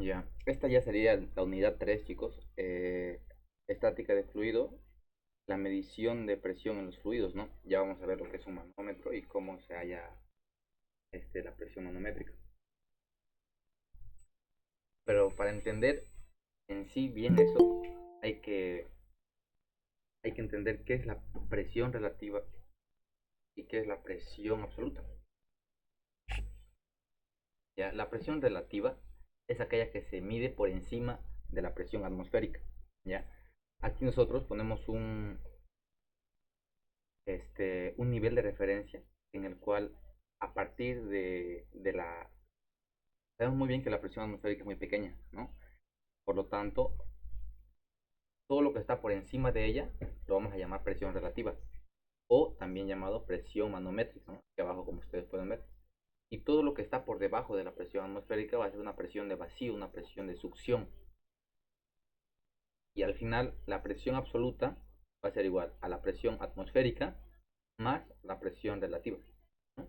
Ya, esta ya sería la unidad 3, chicos. Estática de fluido, la medición de presión en los fluidos, ¿no? Ya vamos a ver lo que es un manómetro y cómo se halla la presión manométrica. Pero para entender en sí bien eso, hay que, hay que entender qué es la presión relativa y qué es la presión absoluta. ¿Ya? La presión relativa es aquella que se mide por encima de la presión atmosférica. ¿Ya? Aquí nosotros ponemos un nivel de referencia en el cual a partir de la... Sabemos muy bien que la presión atmosférica es muy pequeña, ¿no? Por lo tanto, todo lo que está por encima de ella lo vamos a llamar presión relativa o también llamado presión manométrica, ¿no? Aquí abajo como ustedes pueden ver. Y todo lo que está por debajo de la presión atmosférica va a ser una presión de vacío, una presión de succión. Y al final la presión absoluta va a ser igual a la presión atmosférica más la presión relativa, ¿no?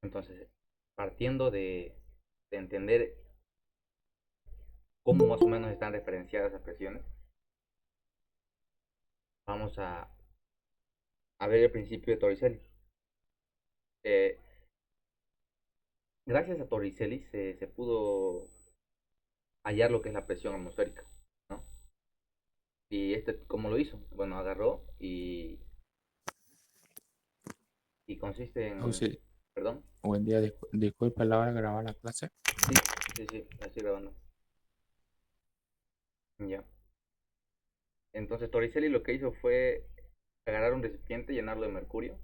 Entonces, partiendo de entender cómo más o menos están referenciadas las presiones, vamos a ver el principio de Torricelli. Eh, Gracias a Torricelli se pudo hallar lo que es la presión atmosférica, ¿no? Y ¿cómo lo hizo? Bueno, agarró y consiste Oh, en... sí. Perdón. Buen día, disculpe la hora de grabar la clase. Sí, sí, sí, la estoy grabando. Ya. Entonces Torricelli lo que hizo fue agarrar un recipiente, llenarlo de mercurio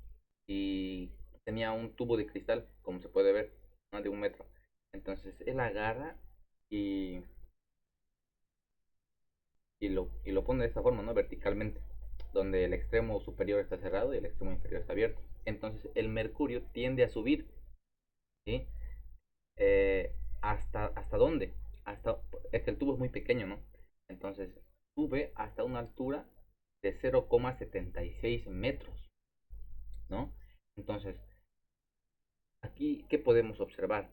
y tenía un tubo de cristal, como se puede ver, más de 1 metro. Entonces él agarra y, y lo pone de esta forma, ¿no? Verticalmente, donde el extremo superior está cerrado y el extremo inferior está abierto. Entonces el mercurio tiende a subir, ¿sí? ¿Hasta dónde? Es que el tubo es muy pequeño, ¿no? Entonces sube hasta una altura de 0,76 metros, ¿no? Entonces, aquí, ¿qué podemos observar?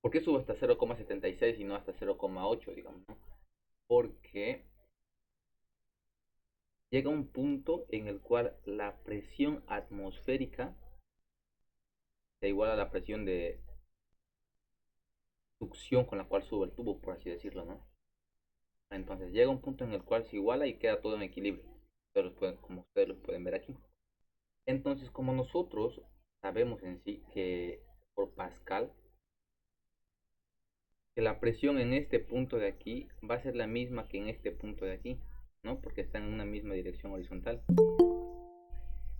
¿Por qué sube hasta 0,76 y no hasta 0,8, digamos, ¿no? Porque llega un punto en el cual la presión atmosférica se iguala a la presión de succión con la cual sube el tubo, por así decirlo, ¿no? Entonces llega un punto en el cual se iguala y queda todo en equilibrio, como ustedes lo pueden ver aquí. Entonces, como nosotros sabemos en sí que por Pascal, que la presión en este punto de aquí va a ser la misma que en este punto de aquí, ¿no? Porque están en una misma dirección horizontal.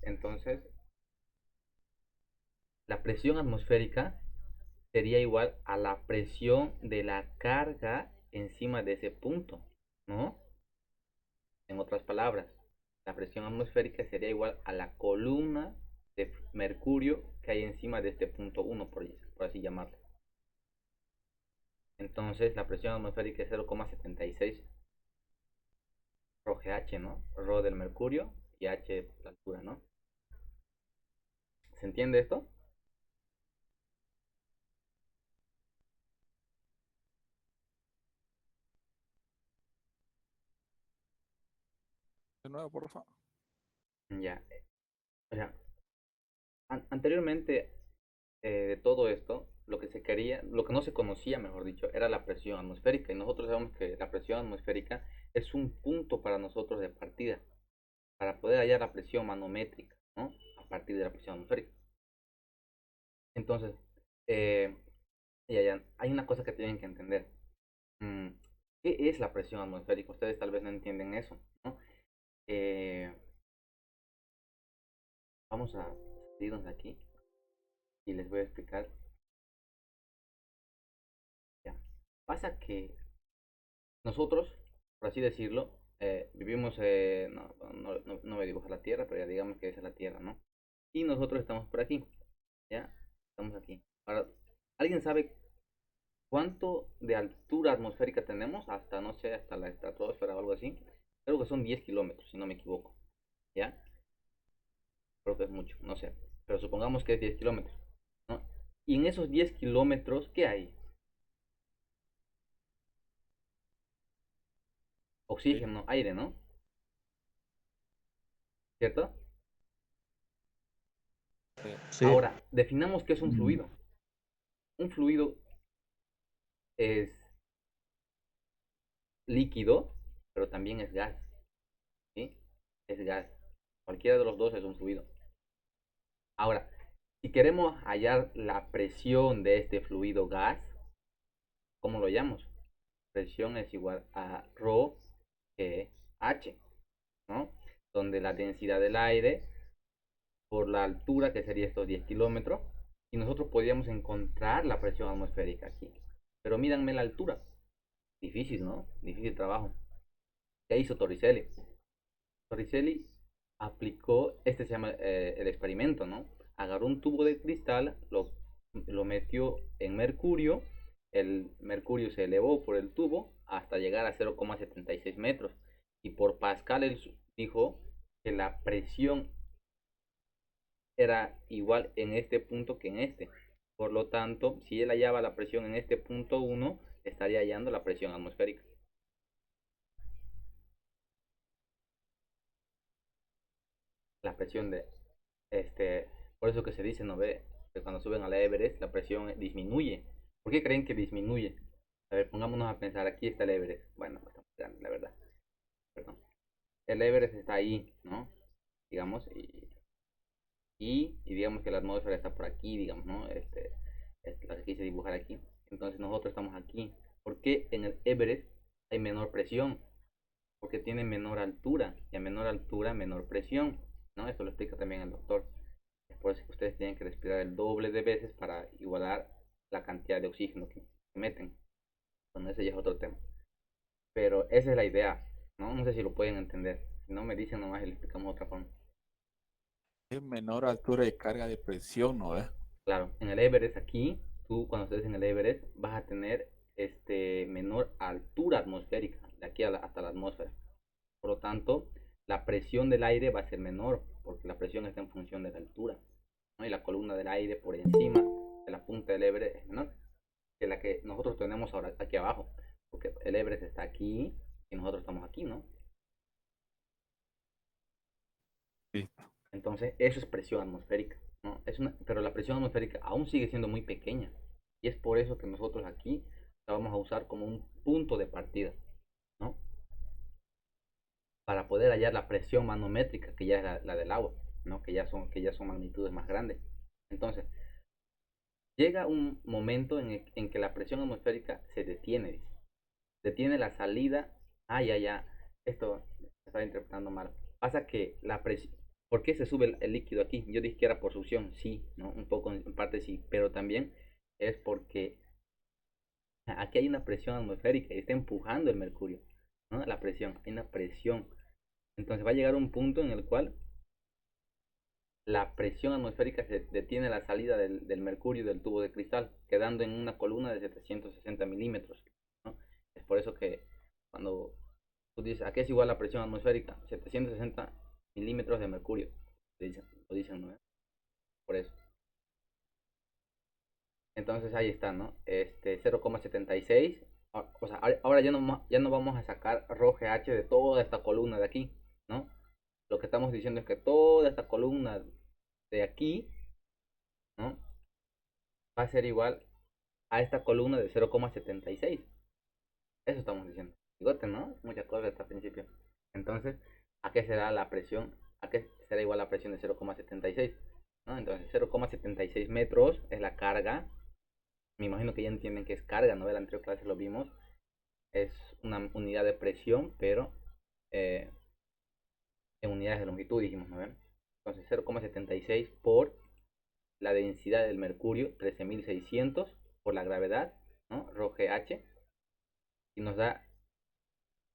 Entonces, la presión atmosférica sería igual a la presión de la carga encima de ese punto, ¿no? En otras palabras, la presión atmosférica sería igual a la columna de mercurio que hay encima de este punto 1, por así llamarlo. Entonces, la presión atmosférica es 0,76 ρgh, ¿no? Rho del mercurio y h la altura, ¿no? ¿Se entiende esto? De nuevo, por favor. Ya. O sea, anteriormente de todo esto, lo que se quería, lo que no se conocía, mejor dicho, era la presión atmosférica. Y nosotros sabemos que la presión atmosférica es un punto para nosotros de partida, para poder hallar la presión manométrica, ¿no? A partir de la presión atmosférica. Entonces, eh, ya, hay una cosa que tienen que entender. Mm, ¿Qué es la presión atmosférica? Ustedes tal vez no entienden eso, ¿no? Eh, Vamos a salirnos de aquí y les voy a explicar. Ya. Pasa que nosotros, por así decirlo, vivimos, no voy a dibujar la Tierra, pero ya digamos que esa es la Tierra, ¿no? Y nosotros estamos por aquí, ¿ya? Estamos aquí. Ahora, ¿alguien sabe cuánto de altura atmosférica tenemos? Hasta, no sé, hasta la estratosfera o algo así. Creo que son 10 kilómetros, si no me equivoco, ¿ya? Creo que es mucho, no sé. Pero supongamos que es 10 kilómetros, ¿no? Y en esos 10 kilómetros, ¿qué hay? Sí, Oxígeno, aire, ¿no? ¿Cierto? sí, Sí. Ahora, definamos qué es un fluido. Un fluido es líquido, pero también es gas, ¿sí? Es gas. Cualquiera de los dos es un fluido. Ahora, si queremos hallar la presión de este fluido gas, ¿cómo lo hallamos? Presión es igual a ρ G H, ¿no? Donde la densidad del aire por la altura, que sería estos 10 kilómetros, y nosotros podríamos encontrar la presión atmosférica aquí. Pero mídanme la altura. Difícil, ¿no? Difícil trabajo. ¿Qué hizo Torricelli? Torricelli aplicó, este se llama el experimento, ¿no? Agarró un tubo de cristal, lo metió en mercurio, el mercurio se elevó por el tubo hasta llegar a 0,76 metros. Y por Pascal él dijo que la presión era igual en este punto que en este. Por lo tanto, si él hallaba la presión en este punto 1, estaría hallando la presión atmosférica. La presión de por eso que se dice, ¿no ve? Que cuando suben a la Everest la presión disminuye. ¿Por qué creen que disminuye? A ver, pongámonos a pensar, aquí está el Everest. Bueno, está muy grande, la verdad. Perdón. El Everest está ahí, ¿no? Digamos, y digamos que la atmósfera está por aquí, digamos, ¿no? La que quise dibujar aquí. Entonces nosotros estamos aquí. ¿Por qué en el Everest hay menor presión? Porque tiene menor altura, y a menor altura, menor presión, ¿no? Esto lo explica también el doctor. Es por eso que ustedes tienen que respirar el doble de veces para igualar la cantidad de oxígeno que meten. Bueno, ese ya es otro tema. Pero esa es la idea, ¿no? No sé si lo pueden entender. Si no, me dicen nomás y le explicamos de otra forma. es menor altura de carga de presión, ¿no es? Claro, en el Everest aquí, tú cuando estés en el Everest vas a tener menor altura atmosférica, de aquí hasta la atmósfera. Por lo tanto, la presión del aire va a ser menor, porque la presión está en función de la altura, ¿no? Y la columna del aire por encima de la punta del Everest es menor que la que nosotros tenemos ahora aquí abajo, porque el Everest está aquí y nosotros estamos aquí, ¿no? Listo. Entonces, eso es presión atmosférica, ¿no? Pero la presión atmosférica aún sigue siendo muy pequeña, y es por eso que nosotros aquí la vamos a usar como un punto de partida, ¿no? Para poder hallar la presión manométrica, que ya es la del agua, ¿no? Que ya son magnitudes más grandes. Entonces, llega un momento en que la presión atmosférica se detiene, dice. Detiene la salida. Ah, ya. Esto estaba interpretando mal. Pasa que la presión. ¿Por qué se sube el líquido aquí? Yo dije que era por succión, sí, ¿no? Un poco en parte sí, pero también es porque aquí hay una presión atmosférica y está empujando el mercurio, ¿no? La presión, hay una presión. Entonces va a llegar un punto en el cual la presión atmosférica se detiene la salida del mercurio del tubo de cristal, quedando en una columna de 760 milímetros, ¿no? Es por eso que cuando tú dices, ¿a qué es igual la presión atmosférica? 760 milímetros de mercurio, lo dicen, ¿no? Por eso. Entonces ahí está, ¿no? 0,76. O sea, ahora ya no vamos a sacar ρGH de toda esta columna de aquí, ¿no? Lo que estamos diciendo es que toda esta columna de aquí, ¿no? Va a ser igual a esta columna de 0,76. Eso estamos diciendo. Bigote, ¿no? Muchas cosas hasta el principio. Entonces, ¿a qué será la presión? ¿A qué será igual la presión de 0,76? ¿No? Entonces, 0,76 metros es la carga. Me imagino que ya entienden que es carga, ¿no? En la anterior clase lo vimos. Es una unidad de presión, pero eh, en unidades de longitud, dijimos, ¿no? Entonces, 0,76 por la densidad del mercurio, 13.600 por la gravedad, ¿no? ρGH, y nos da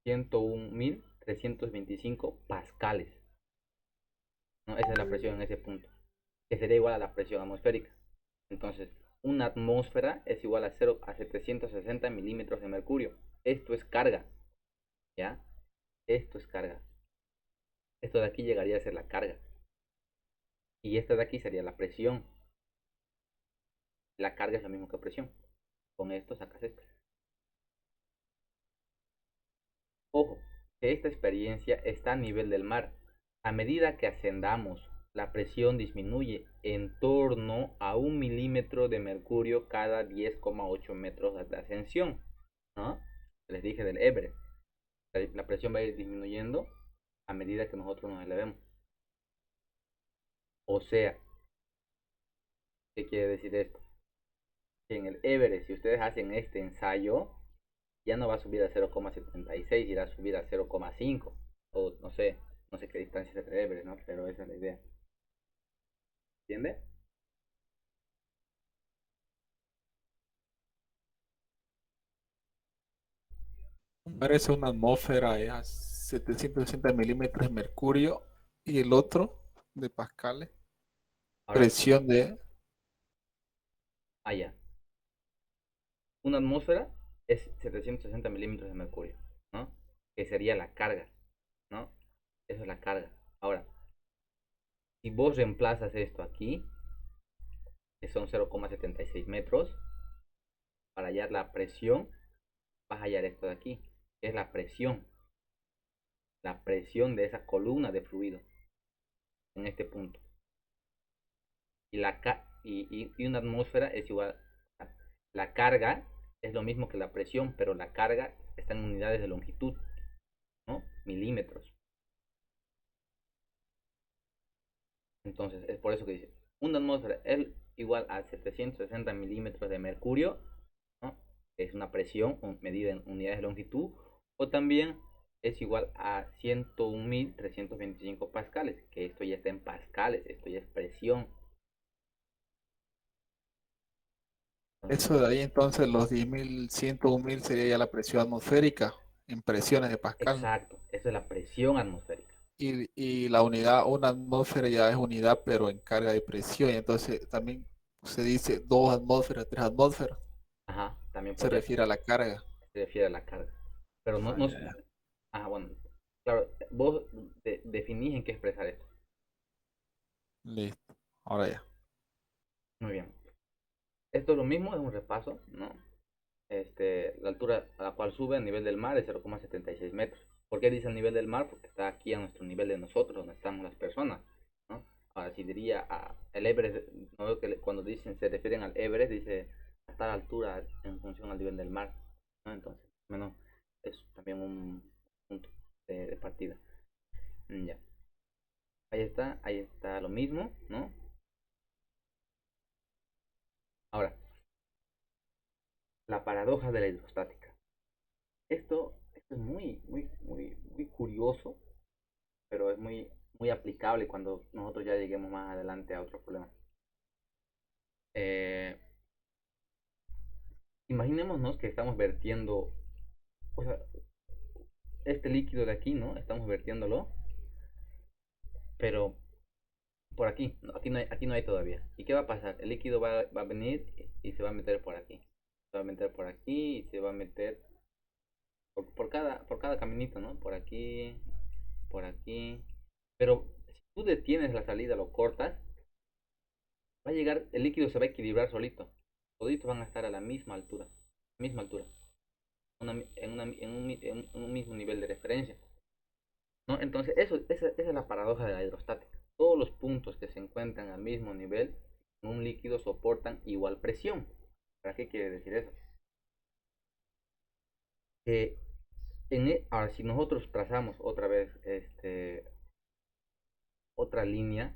101.325 pascales, ¿no? Esa es la presión en ese punto, que sería igual a la presión atmosférica. Entonces, una atmósfera es igual a 760 milímetros de mercurio. Esto es carga, ¿ya? Esto es carga. Esto de aquí llegaría a ser la carga. Y esta de aquí sería la presión. La carga es lo mismo que presión. Con esto sacas esto. Ojo, que esta experiencia está a nivel del mar. A medida que ascendamos, la presión disminuye en torno a 1 milímetro de mercurio cada 10,8 metros de ascensión, ¿no? Les dije del Everest. La presión va a ir disminuyendo a medida que nosotros nos elevemos. O sea, ¿qué quiere decir esto? Que en el Everest, si ustedes hacen este ensayo, ya no va a subir a 0,76, irá a subir a 0,5. O no sé qué distancia es el Everest, ¿no? Pero esa es la idea. ¿Entiende? Parece una atmósfera a 760 milímetros de mercurio y el otro de pascales. Ahora, Presión de allá. Una atmósfera es 760 milímetros de mercurio, ¿no? Que sería la carga, ¿no? Eso es la carga. Ahora, si vos reemplazas esto aquí, que son 0,76 metros, para hallar la presión, vas a hallar esto de aquí, que es la presión de esa columna de fluido en este punto. Y una atmósfera es igual, la carga es lo mismo que la presión, pero la carga está en unidades de longitud, ¿no? Milímetros. Entonces, es por eso que dice, una atmósfera es igual a 760 milímetros de mercurio, ¿no? Es una presión medida en unidades de longitud, o también es igual a 101.325 pascales, que esto ya está en pascales, esto ya es presión. Entonces, eso de ahí entonces los 10.000, 101.000 sería ya la presión atmosférica en presiones de Pascal. exacto, eso es la presión atmosférica. Y la unidad, una atmósfera ya es unidad, pero en carga de presión. Y entonces también se dice 2 atmósferas, 3 atmósferas. Ajá, también Se podría ser, refiere a la carga. se refiere a la carga. Pero no, Ah, no, ya, ya. ajá, bueno, claro, vos definís en qué expresar esto. Listo. Ahora ya. Muy bien. Esto es lo mismo, es un repaso, ¿no? La altura a la cual sube a nivel del mar es 0,76 metros. ¿Por qué dice el nivel del mar? Porque está aquí a nuestro nivel de nosotros, donde estamos las personas, ¿no? Ahora, si diría el Everest, ¿no? Que cuando dicen, se refieren al Everest, dice a tal altura en función al nivel del mar, ¿no? Entonces, bueno, es también un punto de partida. Ya, ahí está lo mismo, ¿no? Ahora, la paradoja de la hidrostática. Esto es muy curioso, pero es muy aplicable cuando nosotros ya lleguemos más adelante a otro problema. Eh, Imaginémonos que estamos vertiendo, o sea, este líquido de aquí, ¿no? Estamos vertiéndolo, pero por aquí, no, aquí no hay todavía. ¿Y qué va a pasar? El líquido va a venir y se va a meter por aquí. Se va a meter por aquí y se va a meter por cada caminito, ¿no? Por aquí, por aquí. Pero si tú detienes la salida, lo cortas, va a llegar, el líquido se va a equilibrar solito. Toditos van a estar a la misma altura, en un mismo nivel de referencia, ¿no? Entonces, esa es la paradoja de la hidrostática. Todos los puntos que se encuentran al mismo nivel en un líquido soportan igual presión. ¿Para qué quiere decir eso? Que ahora, si nosotros trazamos otra vez otra línea,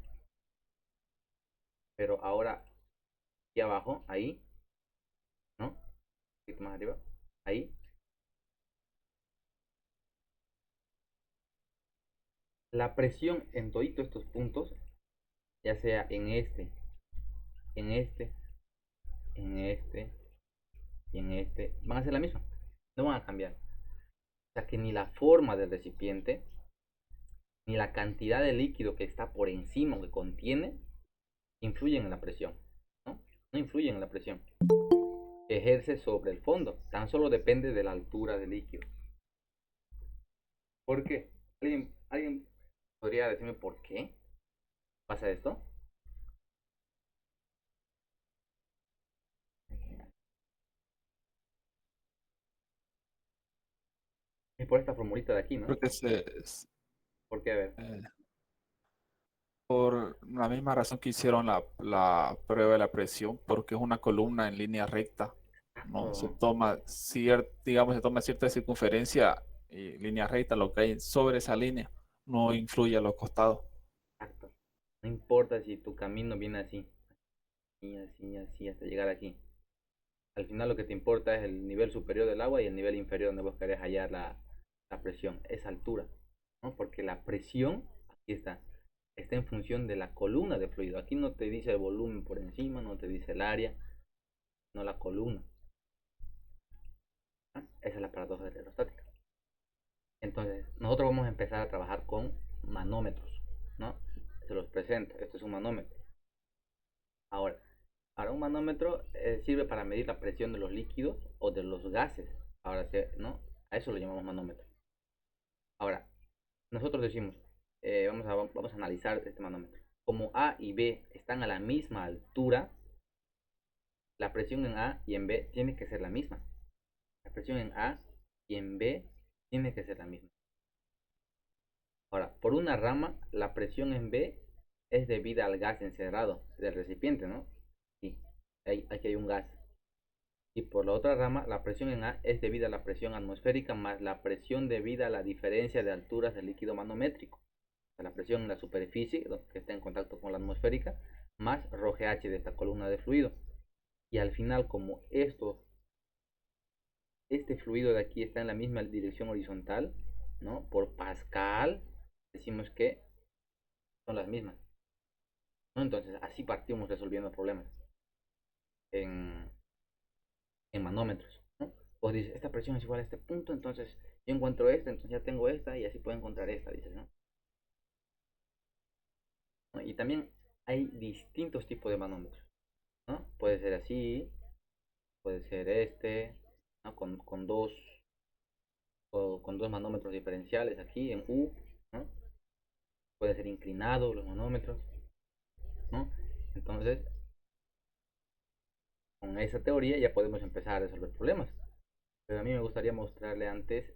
pero ahora aquí abajo, ahí, ¿no? Un poquito más arriba, ahí, la presión en todos estos puntos, ya sea en este, en este y en este, van a ser la misma. No van a cambiar. O sea que ni la forma del recipiente, ni la cantidad de líquido que está por encima o que contiene, influyen en la presión. ¿No? No influyen en la presión que ejerce sobre el fondo. Tan solo depende de la altura del líquido. ¿Por qué? ¿Alguien podría decirme por qué pasa esto? Es por esta formulita de aquí, ¿no? Porque Porque, a ver, eh, por la misma razón que hicieron la prueba de la presión, porque es una columna en línea recta, ¿no? Se exacto, toma digamos, se toma cierta circunferencia y línea recta, lo que hay sobre esa línea no influye a los costados. exacto. No importa si tu camino viene así, y así, así, hasta llegar aquí. Al final lo que te importa es el nivel superior del agua y el nivel inferior donde vos querés hallar la presión, esa altura, ¿no? Porque la presión, aquí está en función de la columna de fluido. Aquí no te dice el volumen por encima, no te dice el área, no la columna. ¿Ah? Esa es la paradoja de la aerostática. Entonces, nosotros vamos a empezar a trabajar con manómetros, ¿no? Se los presento. Esto es un manómetro. Ahora, un manómetro sirve para medir la presión de los líquidos o de los gases. Ahora, ¿no? A eso lo llamamos manómetro. Ahora, nosotros decimos, vamos a analizar este manómetro. Como A y B están a la misma altura, la presión en A y en B tiene que ser la misma. La presión en A y en B tiene que ser la misma. Ahora, por una rama, la presión en B es debida al gas encerrado del recipiente, ¿no? Sí, aquí hay un gas. Y por la otra rama, la presión en A es debida a la presión atmosférica más la presión debida a la diferencia de alturas del líquido manométrico. O sea, la presión en la superficie, que está en contacto con la atmosférica, más ρGH de esta columna de fluido. Y al final, como este fluido de aquí está en la misma dirección horizontal, ¿no? Por Pascal, decimos que son las mismas, ¿no? Entonces, así partimos resolviendo problemas en, en manómetros, ¿no? O dices, esta presión es igual a este punto, entonces yo encuentro esta, entonces ya tengo esta y así puedo encontrar esta, dices, ¿no? ¿No? Y también hay distintos tipos de manómetros, ¿no? Puede ser así, puede ser este, ¿no? Con dos manómetros diferenciales aquí en U, ¿no? Puede ser inclinado los manómetros, ¿no? Entonces, con esa teoría ya podemos empezar a resolver problemas. Pero a mí me gustaría mostrarle antes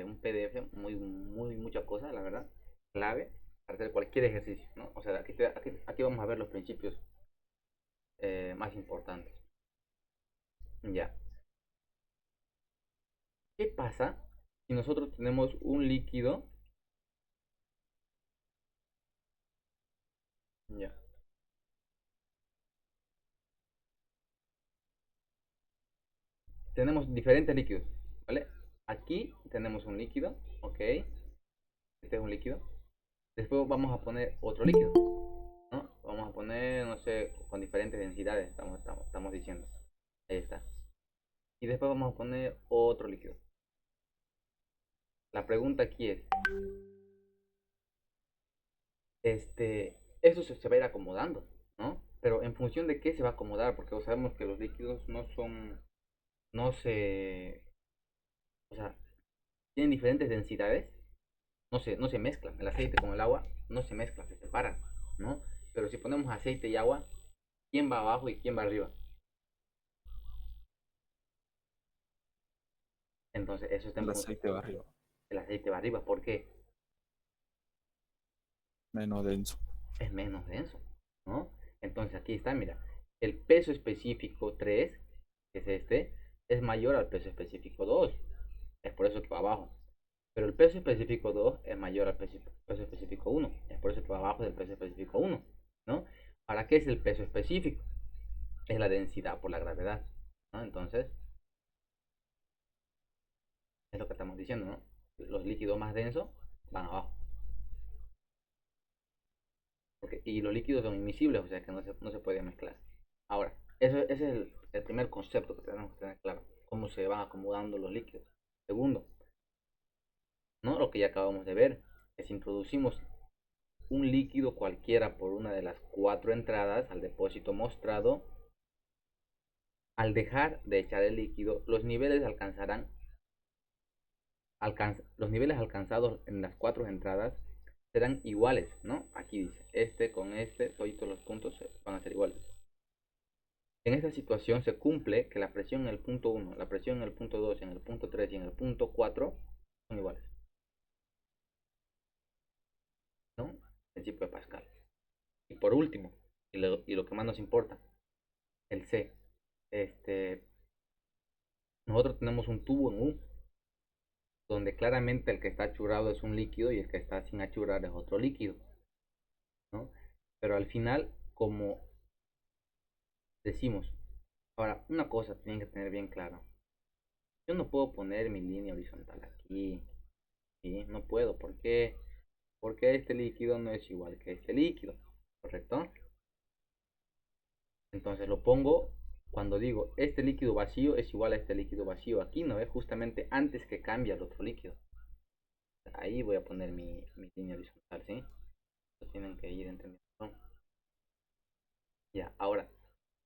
un PDF, mucha cosa, la verdad, clave para hacer cualquier ejercicio, ¿no? O sea, aquí vamos a ver los principios más importantes. Ya. ¿Qué pasa si nosotros tenemos un líquido? Ya. Tenemos diferentes líquidos, ¿vale? Aquí tenemos un líquido, ¿ok? Este es un líquido. Después vamos a poner otro líquido, ¿no? Vamos a poner, no sé, con diferentes densidades, estamos diciendo. Ahí está. Y después vamos a poner otro líquido. La pregunta aquí es, esto se va a ir acomodando, ¿no? Pero en función de qué se va a acomodar, porque sabemos que los líquidos no se, o sea, tienen diferentes densidades, no se mezclan. El aceite con el agua no se mezclan, se separan, ¿no? Pero si ponemos aceite y agua, ¿quién va abajo y quién va arriba? Entonces, eso está en El función. aceite va arriba, El aceite va arriba, ¿por qué? menos denso. Es menos denso, ¿no? Entonces aquí está, mira, el peso específico 3, que es es mayor al peso específico 2. Es por eso que va abajo. Pero el peso específico 2 es mayor al peso específico 1. Es por eso que va abajo del peso específico 1, ¿no? ¿Para qué es el peso específico? Es la densidad por la gravedad, ¿no? Entonces, es lo que estamos diciendo, ¿no? Los líquidos más densos van abajo. Y los líquidos son invisibles, o sea que no se puede mezclar. Ahora, ese es el primer concepto que tenemos que tener claro, cómo se van acomodando los líquidos. Segundo, ¿no? Lo que ya acabamos de ver, es si introducimos un líquido cualquiera por una de las cuatro entradas al depósito mostrado, al dejar de echar el líquido, los niveles alcanzados en las cuatro entradas serán iguales, ¿no? Aquí dice, con todos los puntos van a ser iguales. En esta situación se cumple que la presión en el punto 1, la presión en el punto 2, en el punto 3 y en el punto 4 son iguales, ¿no? Principio de Pascal. Y por último, y lo que más nos importa, el C. Este, nosotros tenemos un tubo en U, donde claramente el que está achurado es un líquido y el que está sin achurar es otro líquido, ¿no? Pero al final, como decimos, ahora, una cosa tienen que tener bien claro. Yo no puedo poner mi línea horizontal aquí, ¿sí? No puedo, ¿por qué? Porque este líquido no es igual que este líquido, ¿correcto? Entonces lo pongo cuando digo este líquido vacío es igual a este líquido vacío. Aquí no es justamente antes que cambie el otro líquido. Ahí voy a poner mi línea horizontal, ¿sí? Lo tienen que ir entendiendo. Ya, ahora,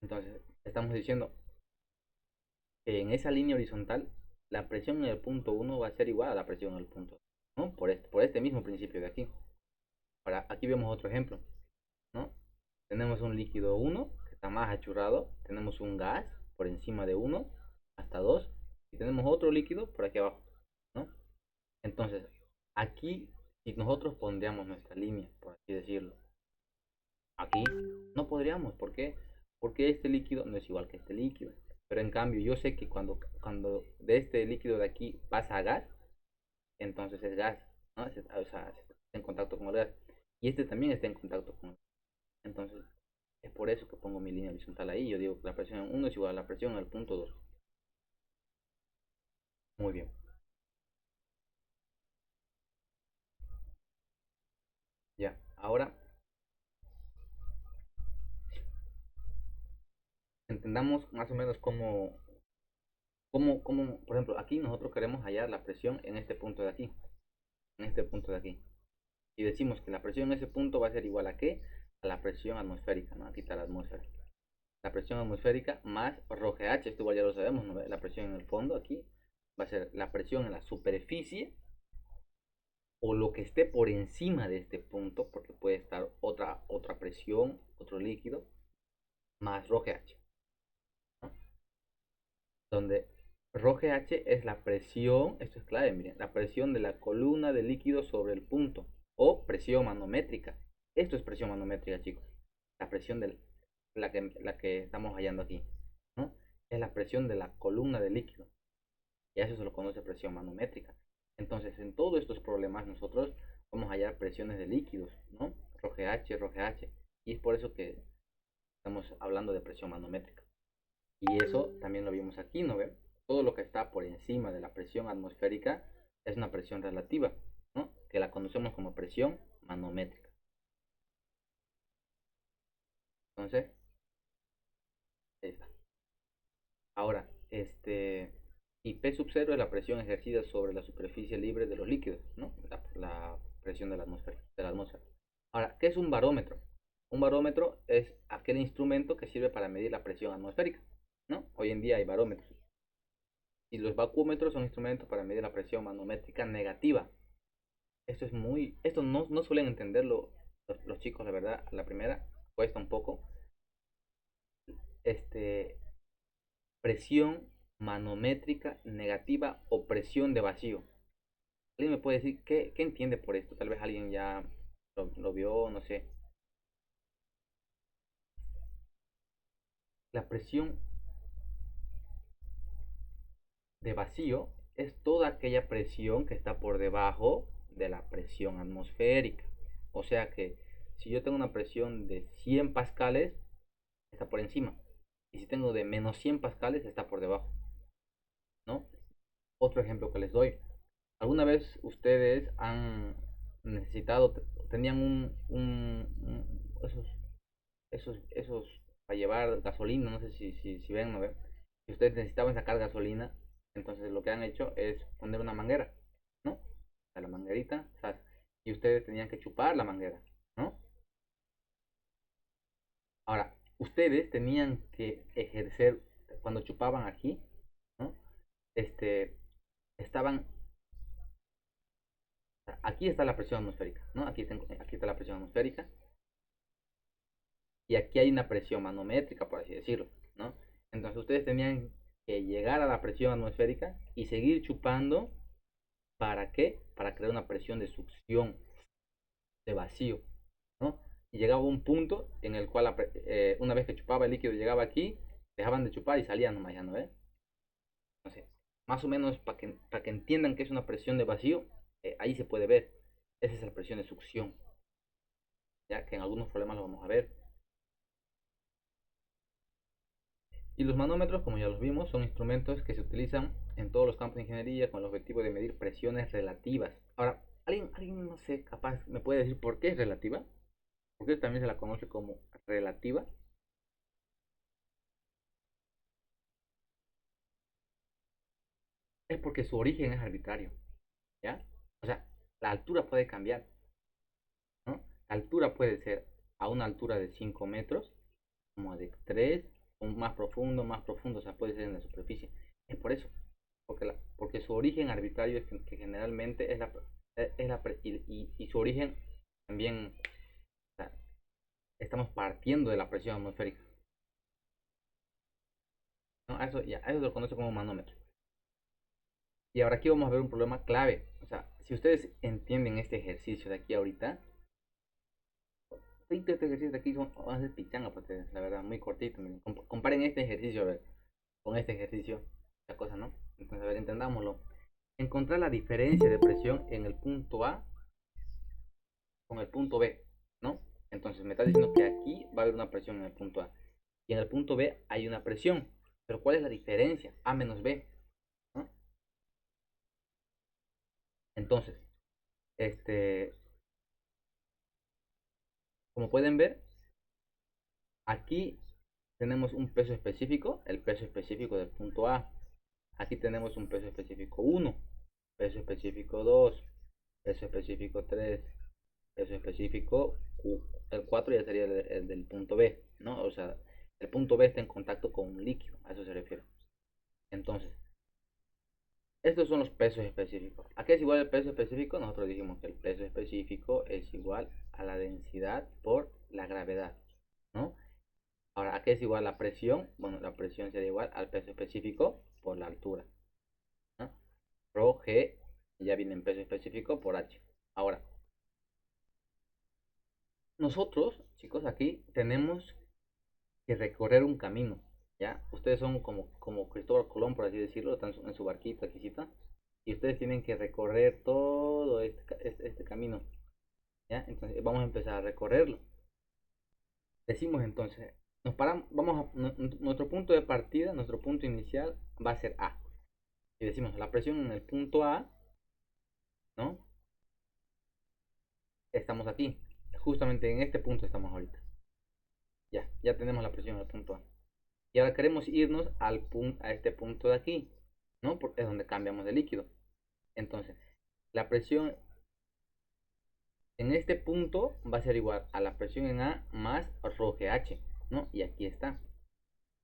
entonces estamos diciendo que en esa línea horizontal la presión en el punto uno va a ser igual a la presión en el punto 2, ¿no? Por este mismo principio de aquí. Ahora, aquí vemos otro ejemplo, ¿no? Tenemos un líquido uno que está más achurrado, tenemos un gas por encima de uno hasta 2 y tenemos otro líquido por aquí abajo, ¿no? Entonces, aquí, si nosotros pondríamos nuestra línea, por así decirlo, aquí no podríamos, ¿por qué? Porque este líquido no es igual que este líquido. Pero en cambio, yo sé que cuando de este líquido de aquí pasa a gas, entonces es gas, ¿no? O sea, está en contacto con el gas. Y este también está en contacto con el gas. Entonces, es por eso que pongo mi línea horizontal ahí. Yo digo que la presión en 1 es igual a la presión en el punto 2. Muy bien. Ya. Ahora, entendamos más o menos por ejemplo, aquí nosotros queremos hallar la presión en este punto de aquí. En este punto de aquí. Y decimos que la presión en ese punto va a ser igual a ¿qué? A la presión atmosférica, ¿no? Aquí está la atmósfera. La presión atmosférica más ρGH, esto igual ya lo sabemos, ¿no? La presión en el fondo aquí va a ser la presión en la superficie o lo que esté por encima de este punto, porque puede estar otra presión, otro líquido, más ρGH, ¿no? Donde ρGH es la presión, esto es clave, miren, la presión de la columna de líquido sobre el punto, o presión manométrica. Esto es presión manométrica, chicos. La presión de la que estamos hallando aquí, ¿no? Es la presión de la columna de líquido. Y a eso se lo conoce presión manométrica. Entonces, en todos estos problemas nosotros vamos a hallar presiones de líquidos, ¿no? ρGH, ρGH. Y es por eso que estamos hablando de presión manométrica. Y eso también lo vimos aquí, ¿no ven? Todo lo que está por encima de la presión atmosférica es una presión relativa, ¿no? Que la conocemos como presión manométrica. Entonces, ahí está. Ahora, y P sub 0 es la presión ejercida sobre la superficie libre de los líquidos, ¿no? La presión de la atmósfera. Ahora, ¿qué es un barómetro? Un barómetro es aquel instrumento que sirve para medir la presión atmosférica, ¿no? Hoy en día hay barómetros. Y los vacuómetros son instrumentos para medir la presión manométrica negativa. Esto no suelen entenderlo los chicos, la verdad, la primera cuesta un poco. Este, presión manométrica negativa o presión de vacío. ¿Alguien me puede decir qué entiende por esto? Tal vez alguien ya lo vio, no sé. La presión de vacío es toda aquella presión que está por debajo de la presión atmosférica. O sea que si yo tengo una presión de 100 pascales, está por encima. Y si tengo de menos 100 pascales, está por debajo, ¿no? Otro ejemplo que les doy. ¿Alguna vez ustedes han necesitado, tenían esos para llevar gasolina, no sé si ven, no ven? Si ustedes necesitaban sacar gasolina, entonces lo que han hecho es poner una manguera, ¿no? A la manguerita, ¿sabes? Y ustedes tenían que chupar la manguera, ¿no? Ahora, ustedes tenían que ejercer, cuando chupaban aquí, ¿no? Este, estaban, aquí está la presión atmosférica, ¿no? Aquí está la presión atmosférica y aquí hay una presión manométrica, por así decirlo, ¿no? Entonces ustedes tenían que llegar a la presión atmosférica y seguir chupando ¿Para qué? Para crear una presión de succión, de vacío, ¿no? Y llegaba un punto en el cual una vez que chupaba el líquido llegaba aquí, dejaban de chupar y salían nomás, ya no, Entonces, más o menos para que entiendan que es una presión de vacío, ahí se puede ver. Esa es la presión de succión, ya que en algunos problemas lo vamos a ver. Y los manómetros, como ya los vimos, son instrumentos que se utilizan en todos los campos de ingeniería con el objetivo de medir presiones relativas. Ahora, ¿alguien no sé, capaz, me puede decir por qué es relativa? ¿Por qué también se la conoce como relativa? Es porque su origen es arbitrario, ¿ya? O sea, la altura puede cambiar, ¿no? La altura puede ser a una altura de 5 metros, como de 3, más profundo, o sea, puede ser en la superficie. Es por eso, porque su origen arbitrario es que generalmente y su origen también, o sea, estamos partiendo de la presión atmosférica, ¿no? A eso se lo conoce como manómetro. Y ahora aquí vamos a ver un problema clave. O sea, si ustedes entienden este ejercicio de aquí ahorita, 20 ejercicios de aquí van a ser pichanga, porque la verdad, muy cortito. Miren. Comparen este ejercicio, a ver, con este ejercicio, la cosa, ¿no? Entonces, a ver, entendámoslo. Encontrar la diferencia de presión en el punto A con el punto B, ¿no? Entonces, me está diciendo que aquí va a haber una presión en el punto A. Y en el punto B hay una presión. Pero ¿cuál es la diferencia? A menos B, ¿no? Entonces, este, como pueden ver, aquí tenemos un peso específico, el peso específico del punto A. Aquí tenemos un peso específico 1, peso específico 2, peso específico 3, peso específico el 4 ya sería el del punto B, ¿no? O sea, el punto B está en contacto con un líquido, a eso se refiere. Entonces, estos son los pesos específicos. ¿A qué es igual el peso específico? Nosotros dijimos que el peso específico es igual a la densidad por la gravedad, ¿no? Ahora, ¿a qué es igual la presión? Bueno, la presión sería igual al peso específico por la altura, ¿no? Rho G ya viene en peso específico por H. Ahora, nosotros, chicos, aquí tenemos que recorrer un camino, ¿ya? Ustedes son como Cristóbal Colón, por así decirlo, están en su barquito aquí, ¿sí? Y ustedes tienen que recorrer todo este camino, ¿ya? Entonces, vamos a empezar a recorrerlo. Decimos entonces, nos paramos, nuestro punto de partida, nuestro punto inicial va a ser A. Y decimos, la presión en el punto A, ¿no? Estamos aquí. Justamente en este punto estamos ahorita. Ya tenemos la presión en el punto A. Y ahora queremos irnos a este punto de aquí, ¿no? Porque es donde cambiamos de líquido. Entonces, la presión en este punto va a ser igual a la presión en A más rho GH, ¿no? Y aquí está.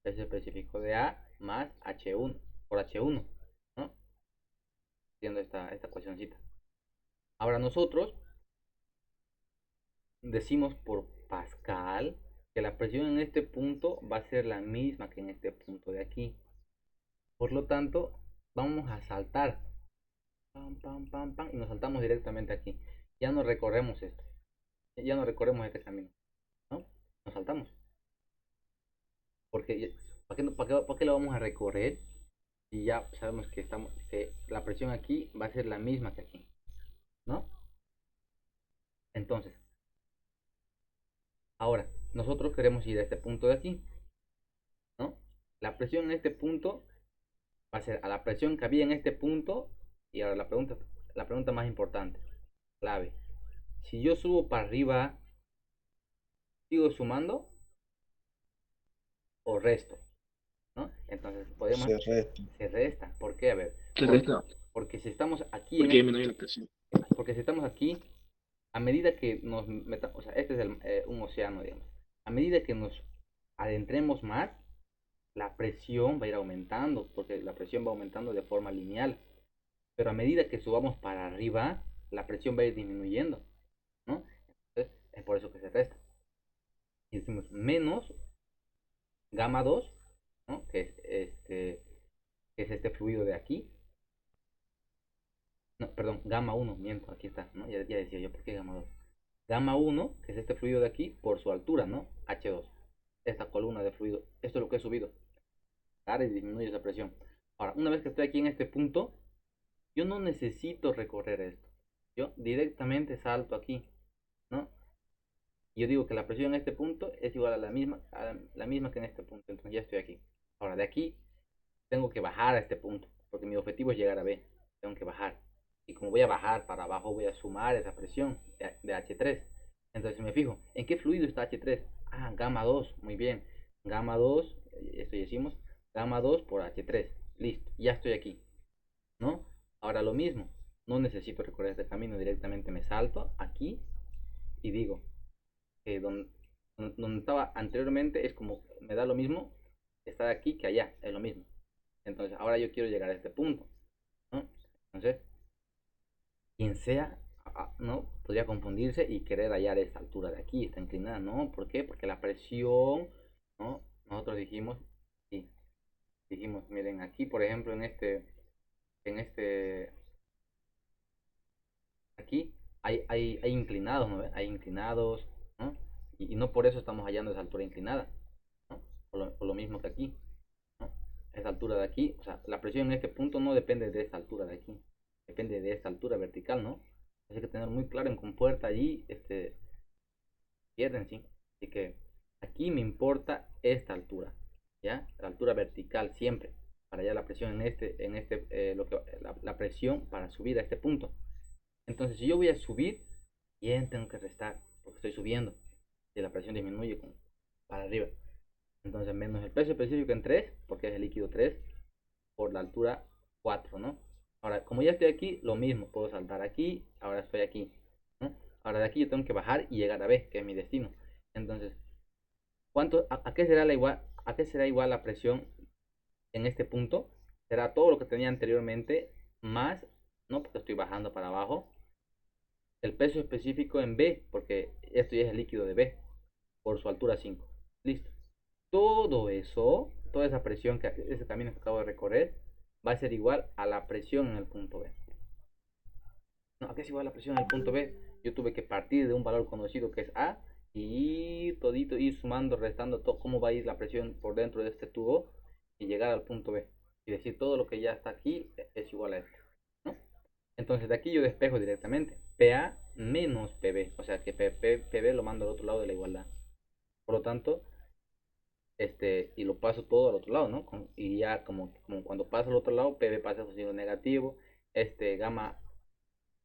Peso específico de A más H1 por H1, ¿no? Haciendo esta ecuacióncita. Ahora nosotros decimos por Pascal que la presión en este punto va a ser la misma que en este punto de aquí. Por lo tanto, vamos a saltar. Pam, pam, pam, pam, y nos saltamos directamente aquí. Ya no recorremos esto. Ya no recorremos este camino. ¿No? Nos saltamos. Porque, ¿para qué lo vamos a recorrer? Y ya sabemos que la presión aquí va a ser la misma que aquí. ¿No? Entonces, ahora, nosotros queremos ir a este punto de aquí. ¿No? La presión en este punto va a ser a la presión que había en este punto. Y ahora la pregunta más importante, clave. Si yo subo para arriba, ¿sigo sumando o resto? ¿No? Entonces podemos, Se resta. se resta. ¿Por qué? A ver, Se resta, porque si estamos aquí porque disminuye la presión. porque si estamos aquí, a medida que nos metamos, o sea, este es un océano, digamos. A medida que nos adentremos más, la presión va a ir aumentando, porque la presión va aumentando de forma lineal. Pero a medida que subamos para arriba, la presión va a ir disminuyendo, ¿no? Entonces, es por eso que se resta. Y decimos menos gamma 2, ¿no? Que es este fluido de aquí, no, perdón, gamma uno, miento, aquí está, ¿no? Ya decía yo, ¿por qué gamma 2? Gamma uno, que es este fluido de aquí, por su altura, ¿no? H2. Esta columna de fluido, esto es lo que he subido. Ahora y disminuye esa presión. Ahora, una vez que estoy aquí en este punto, yo no necesito recorrer esto. Yo directamente salto aquí, ¿no? Y yo digo que la presión en este punto es igual a la misma que en este punto. Entonces ya estoy aquí. Ahora, de aquí tengo que bajar a este punto, porque mi objetivo es llegar a B. Tengo que bajar. Y como voy a bajar para abajo, voy a sumar esa presión de H3. Entonces me fijo, ¿en qué fluido está H3? Ah, gamma 2, muy bien. Gamma 2, esto ya decimos, gamma 2 por H3. Listo, ya estoy aquí, ¿no? Ahora lo mismo, no necesito recorrer este camino, directamente me salto aquí y digo, donde estaba anteriormente es como, me da lo mismo estar aquí que allá, es lo mismo. Entonces, ahora yo quiero llegar a este punto, ¿no? Entonces, quien sea, ¿no? Podría confundirse y querer hallar esta altura de aquí, esta inclinada, ¿no? ¿Por qué? Porque la presión, ¿no? Nosotros dijimos, sí, dijimos, miren, aquí, por ejemplo, en este, aquí hay inclinados, ¿no? Hay inclinados, ¿no? Y no por eso estamos hallando esa altura inclinada, ¿no? Por lo mismo que aquí, ¿no? Esa altura de aquí, o sea, la presión en este punto no depende de esta altura de aquí, depende de esta altura vertical, ¿no? Hay que tener muy claro en compuerta allí, pierden, ¿sí? Así que aquí me importa esta altura, ¿ya? La altura vertical siempre, para hallar la presión la presión para subir a este punto. Entonces, si yo voy a subir, bien tengo que restar, porque estoy subiendo, y la presión disminuye para arriba. Entonces, menos el peso específico en 3 porque es el líquido 3 por la altura 4, ¿no? Ahora, como ya estoy aquí, lo mismo, puedo saltar aquí, ahora estoy aquí, ¿no? Ahora de aquí yo tengo que bajar y llegar a B, que es mi destino. Entonces, ¿a qué será igual la presión en este punto? Será todo lo que tenía anteriormente más, ¿no? Porque estoy bajando para abajo, el peso específico en B, porque esto ya es el líquido de B, por su altura 5. Listo. Todo eso, toda esa presión, ese camino que acabo de recorrer, va a ser igual a la presión en el punto B. No, ¿a qué es igual la presión en el punto B? Yo tuve que partir de un valor conocido que es A y todito ir sumando, restando todo, cómo va a ir la presión por dentro de este tubo y llegar al punto B. Y decir todo lo que ya está aquí es igual a esto, ¿no? Entonces de aquí yo despejo directamente PA menos PB, o sea que PB lo mando al otro lado de la igualdad. Por lo tanto, y lo paso todo al otro lado, ¿no? Y ya como cuando pasa al otro lado, PB pasa a su signo negativo, gamma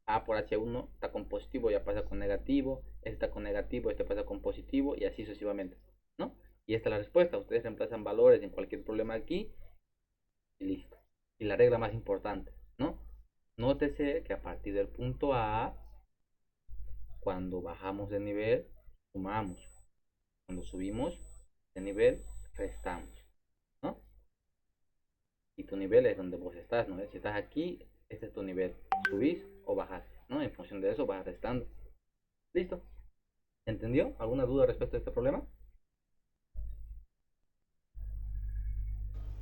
A por H1 está con positivo, ya pasa con negativo, este está con negativo, este pasa con positivo y así sucesivamente, ¿no? Y esta es la respuesta, ustedes reemplazan valores en cualquier problema aquí y listo. Y la regla más importante, ¿no? Nótese que a partir del punto A, cuando bajamos de nivel, sumamos. Cuando subimos de nivel, restamos, ¿no? Y tu nivel es donde vos estás, ¿no? Si estás aquí, este es tu nivel. Subís o bajás, ¿no? En función de eso vas restando. Listo. ¿Entendió? ¿Alguna duda respecto a este problema?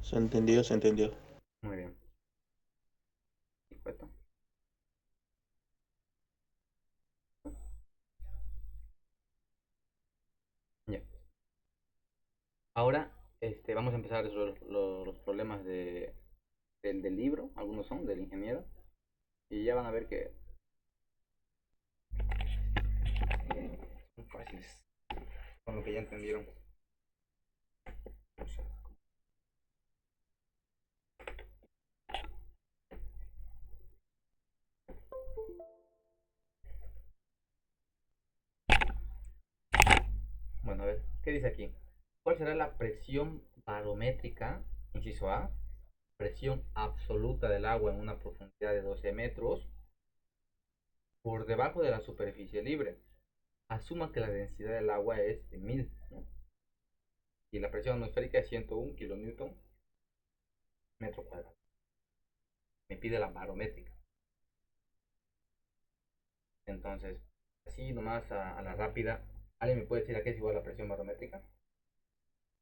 Se entendió, se entendió. Muy bien. Perfecto. Ya. Ahora, vamos a empezar a resolver los problemas del libro. Algunos son del ingeniero. Y ya van a ver que son fáciles. Con lo que ya entendieron. Bueno, a ver, ¿qué dice aquí? ¿Cuál será la presión barométrica, inciso A, presión absoluta del agua en una profundidad de 12 metros por debajo de la superficie libre? Asuma que la densidad del agua es de 1000, ¿no? Y la presión atmosférica es 101 kilonewton metro cuadrado. Me pide la barométrica. Entonces, así nomás a la rápida, ¿alguien me puede decir a qué es igual la presión barométrica?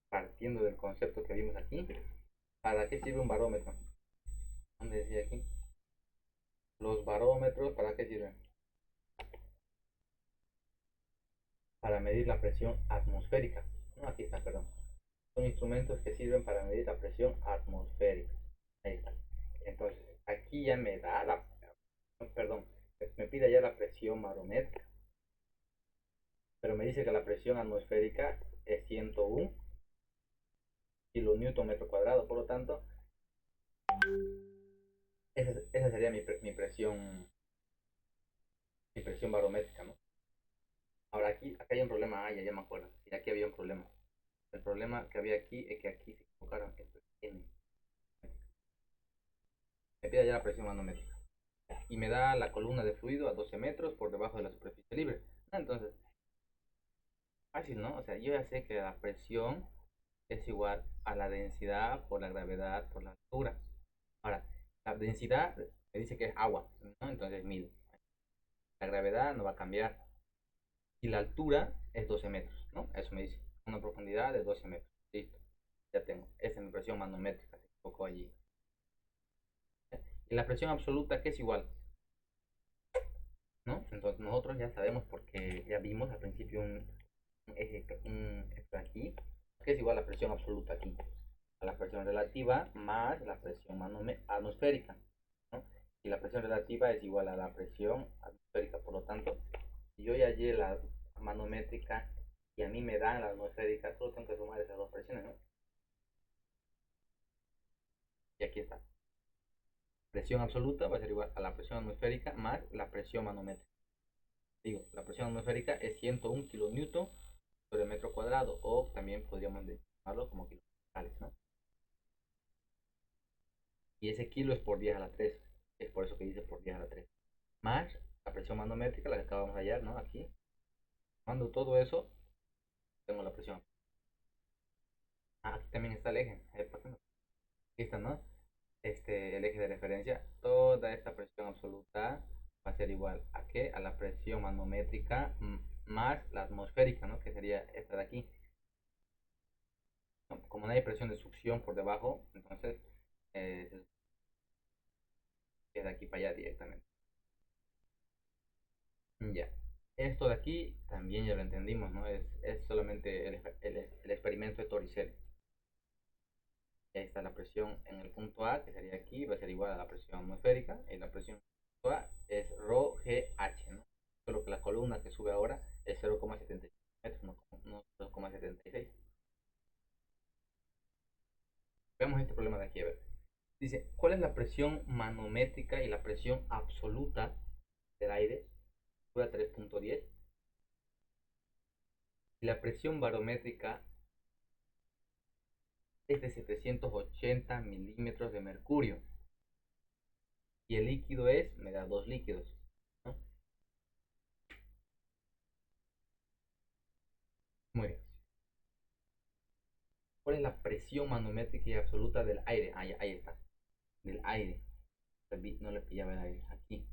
Partiendo del concepto que vimos aquí, ¿para qué sirve un barómetro? ¿Dónde decía aquí? Los barómetros, ¿para qué sirven? Para medir la presión atmosférica. No, aquí está, perdón. Son instrumentos que sirven para medir la presión atmosférica. Ahí está. Entonces, aquí ya me da la, perdón, me pide ya la presión barométrica, pero me dice que la presión atmosférica es 101 kilonewton metro cuadrado, por lo tanto, esa sería mi presión barométrica, ¿no? Ahora aquí, acá hay un problema, ya me acuerdo, y aquí había un problema. El problema que había aquí es que aquí se equivocaron, esto es N. Me pide ya la presión manométrica y me da la columna de fluido a 12 metros por debajo de la superficie libre. Entonces, fácil, ¿no? O sea, yo ya sé que la presión es igual a la densidad por la gravedad por la altura. Ahora, la densidad me dice que es agua, ¿no? Entonces 1000. La gravedad no va a cambiar. Y la altura es 12 metros, ¿no? Eso me dice. Una profundidad de 12 metros. Listo. Ya tengo. Esa es mi presión manométrica. Se equivocó allí. Y la presión absoluta, que es igual, ¿no? Entonces nosotros ya sabemos porque ya vimos al principio un extra aquí, que es igual a la presión absoluta aquí, a la presión relativa más la presión atmosférica, ¿no? Y la presión relativa es igual a la presión atmosférica, por lo tanto, si yo ya hallé la manométrica y a mí me dan la atmosférica, solo tengo que sumar esas dos presiones, ¿no? Y aquí está. Presión absoluta va a ser igual a la presión atmosférica más la presión manométrica. Digo, la presión atmosférica es 101 kilonewton sobre metro cuadrado, o también podríamos llamarlo como kilopascales, ¿no? Y ese kilo es por 10 a la 3, es por eso que dice por 10 a la 3. Más la presión manométrica, la que acabamos de hallar, ¿no? Aquí. Mando todo eso, tengo la presión. Ah, aquí también está el eje. Aquí está, ¿no? El eje de referencia. Toda esta presión absoluta va a ser igual a ¿qué? A la presión manométrica más la atmosférica, ¿no? Que sería esta de aquí. ¿No? Como no hay presión de succión por debajo, entonces es de aquí para allá directamente. Ya. Esto de aquí también ya lo entendimos, ¿no? Es solamente el experimento de Torricelli. Esta es la presión en el punto A, que sería aquí, va a ser igual a la presión atmosférica. Y la presión en el punto A es rho GH, ¿no? Solo que la columna que sube ahora es 0,76 metros, no 0,76. Veamos este problema de aquí, a ver. Dice, ¿cuál es la presión manométrica y la presión absoluta del aire? Dura 3.10. Y la presión barométrica es de 780 milímetros de mercurio. Y el líquido me da dos líquidos, ¿no? Muy bien. ¿Cuál es la presión manométrica y absoluta del aire? Ahí está. Del aire. No le pillaba el aire. Aquí.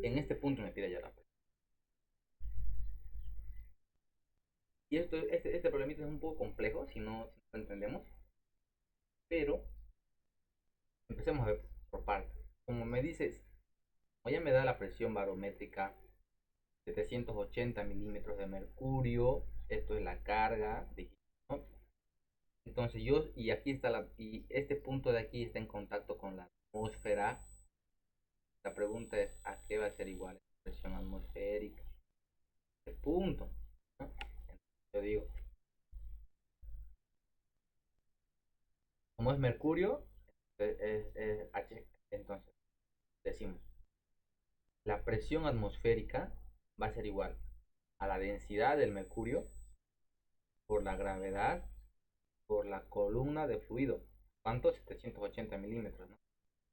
En este punto me pide ya la presión. Y este problemita es un poco complejo si no lo entendemos. Pero empecemos a ver por partes. Como me dices, como ya me da la presión barométrica 780 milímetros de mercurio, esto es la carga, ¿no? Entonces y aquí está y este punto de aquí está en contacto con la atmósfera. La pregunta es, ¿a qué va a ser igual la presión atmosférica? Este punto, ¿no? Entonces, yo digo, como es mercurio, es H, entonces decimos, la presión atmosférica va a ser igual a la densidad del mercurio por la gravedad por la columna de fluido. ¿Cuánto? 780 milímetros, ¿no?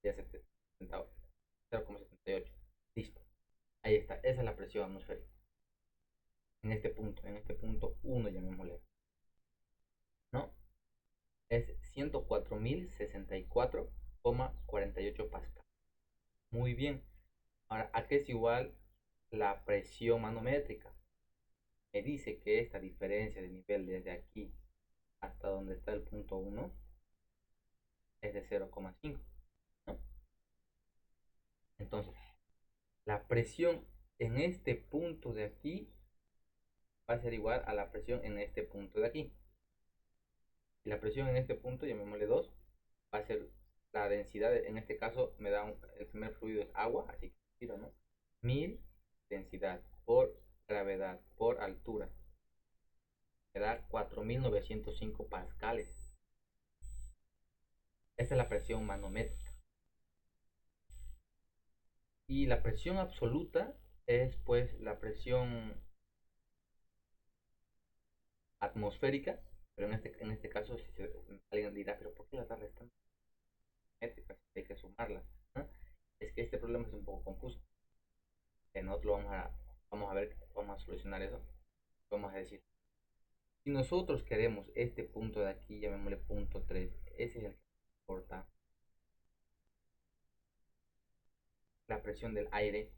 Ya 0,78. Listo. Ahí está. Esa es la presión atmosférica. En este punto 1 llamémosle, ¿no? Es 104.064,48 pascal. Muy bien. Ahora, ¿a qué es igual la presión manométrica? Me dice que esta diferencia de nivel desde aquí hasta donde está el punto 1 es de 0,5, ¿no? Entonces, La presión en este punto de aquí va a ser igual a la presión en este punto de aquí. Y la presión en este punto, llamémosle 2, va a ser la densidad, en este caso me da el primer fluido es agua, así que tiro, ¿no? 1000 densidad por gravedad por altura. Me da 4905 pascales. Esta es la presión manométrica. Y la presión absoluta es pues la presión atmosférica, pero en este caso si alguien dirá, pero ¿por qué la está restando? Métricas, hay que sumarlas, ¿no? Es que este problema es un poco confuso. Nosotros vamos a ver, vamos a solucionar eso. Vamos a decir, si nosotros queremos este punto de aquí, llamémosle punto 3, ese es el que importa la presión del aire,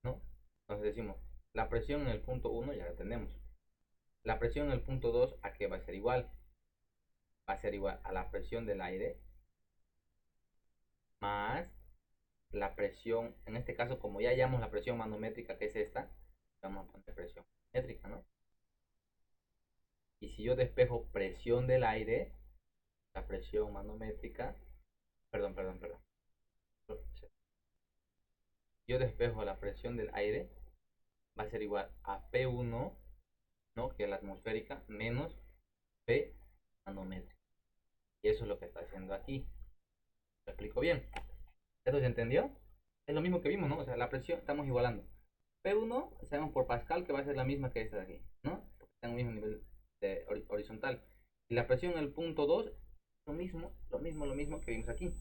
¿no? Entonces decimos, la presión en el punto 1 ya la tenemos. La presión en el punto 2, ¿a qué va a ser igual? Va a ser igual a la presión del aire más la presión, en este caso, como ya hallamos la presión manométrica, que es esta, vamos a poner presión métrica, ¿no? Y si yo despejo presión del aire, la presión manométrica, perdón. Yo despejo la presión del aire, va a ser igual a P1, ¿no? Que es la atmosférica, menos P manométrica. Y eso es lo que está haciendo aquí. ¿Lo explico bien? ¿Eso se entendió? Es lo mismo que vimos, ¿no? O sea, la presión estamos igualando. P1 sabemos por Pascal que va a ser la misma que esta de aquí, ¿no? Porque está en el mismo nivel de horizontal. Y la presión en el punto 2, lo mismo que vimos aquí.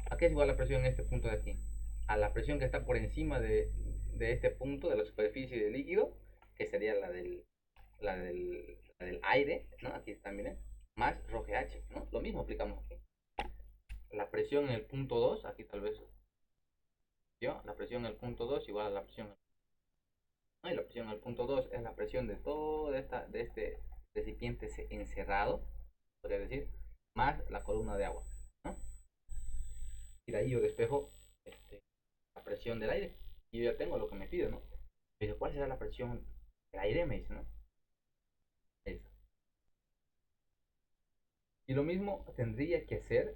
¿A qué es igual la presión en este punto de aquí? A la presión que está por encima de este punto, de la superficie del líquido, que sería la del aire, ¿no? Aquí está, miren, más ρGH, ¿no? Lo mismo aplicamos aquí. La presión en el punto 2, aquí tal vez yo, la presión en el punto 2 igual a la presión, ¿no? Y la presión en el punto 2 es la presión de de este recipiente encerrado, podría decir, más la columna de agua, ¿no? Y de ahí yo despejo la presión del aire. Y yo ya tengo lo que me pide, ¿no? Me dice, ¿cuál será la presión del aire? Me dice, ¿no? Esa. Y lo mismo tendría que hacer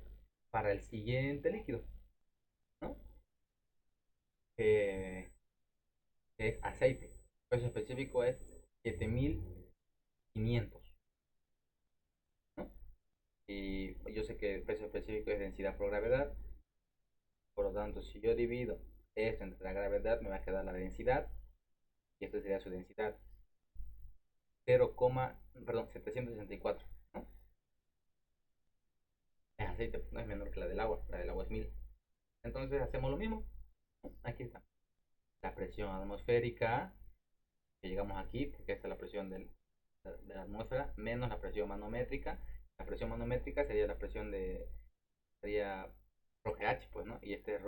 para el siguiente líquido, ¿no? Que, que es aceite. El peso específico es 7500, ¿no? Y yo sé que el peso específico es densidad por gravedad. Por lo tanto, si yo divido esto entre la gravedad, me va a quedar la densidad. Y esto sería su densidad. 0, perdón, 764, ¿no? Es aceite, no es menor que la del agua es 1000. Entonces hacemos lo mismo, ¿no? Aquí está. La presión atmosférica, que llegamos aquí, porque esta es la presión de la atmósfera, menos la presión manométrica. La presión manométrica sería la presión sería ρGH, pues, ¿no? Y este es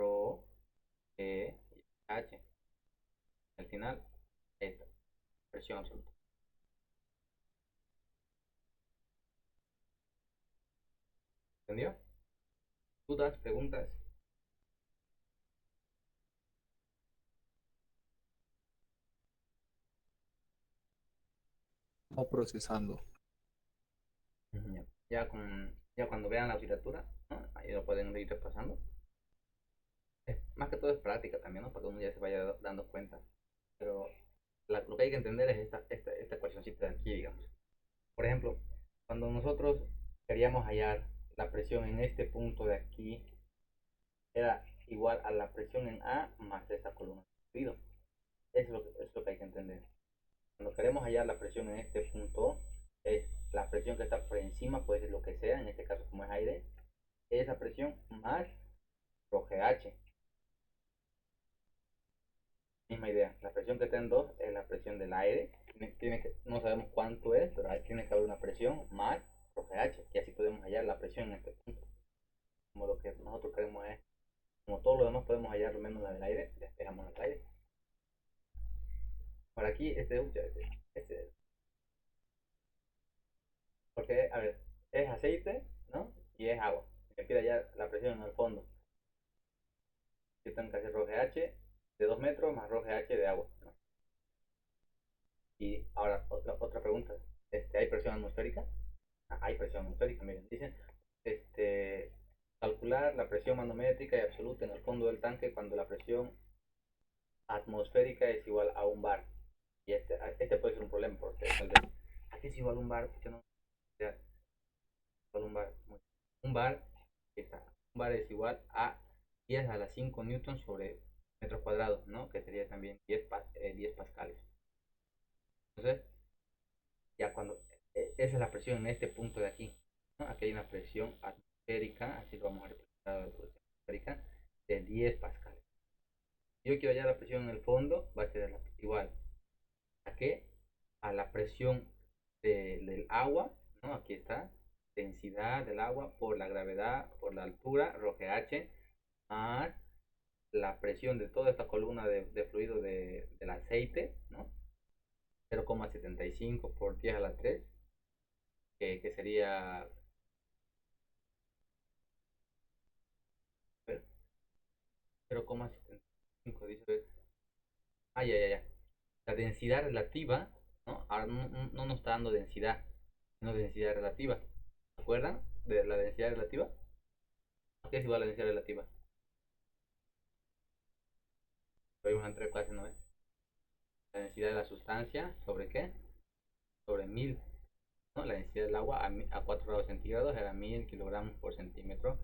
ρH. Al final, esta, presión absoluta. ¿Entendió? ¿Dudas, preguntas? Estamos procesando. Ya cuando vean la literatura, ¿no? Ahí lo pueden ir repasando. Más que todo es práctica también, ¿no? Para que uno ya se vaya dando cuenta. Pero lo que hay que entender es esta ecuacióncita de aquí, digamos. Por ejemplo, cuando nosotros queríamos hallar la presión en este punto de aquí, era igual a la presión en A más esta columna de fluido. Es lo que hay que entender. Cuando queremos hallar la presión en este punto, es la presión que está por encima, puede ser lo que sea, en este caso como es aire, esa presión más ρGH. Misma idea, la presión que está en 2 es la presión del aire. No sabemos cuánto es, pero tiene que haber una presión más ρGH, y así podemos hallar la presión en este punto. Como lo que nosotros queremos es, como todo lo demás podemos hallar menos la del aire, despejamos el aire. Por aquí, porque, a ver, es aceite, ¿no? Y es agua. Me pide hallar la presión en el fondo. Yo tengo que hacer ρGH, de 2 metros más rho GH de agua, ¿no? Y ahora, otra pregunta. ¿Hay presión atmosférica? Hay presión atmosférica, miren, dicen, este, calcular la presión manométrica y absoluta en el fondo del tanque cuando la presión atmosférica es igual a un bar. Y este puede ser un problema, porque tal vez, ¿a qué es igual un bar? Porque no, ya, igual un bar. Un bar, un bar es igual a 10 a la 5 newtons sobre metros cuadrados, ¿no? Que sería también 10 pascales. Entonces, ya cuando, esa es la presión en este punto de aquí, ¿no? Aquí hay una presión atmosférica, así lo vamos a representar, la presión atmosférica, de 10 pascales. Si yo quiero hallar la presión en el fondo, va a ser igual a qué? A la presión del agua, ¿no? Aquí está, densidad del agua por la gravedad, por la altura, rho GH, más la presión de toda esta columna de fluido del aceite, ¿no? 0,75 por 10 a la 3, que sería 0,75, dice. Ah, ya, ya, ya. La densidad relativa, ¿no? Ahora no nos está dando densidad, sino densidad relativa. ¿Se acuerdan de la densidad relativa? ¿Qué es igual a la densidad relativa? Lo vimos entre clases, ¿no? La densidad de la sustancia, ¿sobre qué? Sobre 1000, ¿no? La densidad del agua a 4 grados centígrados era 1000 kilogramos por centímetro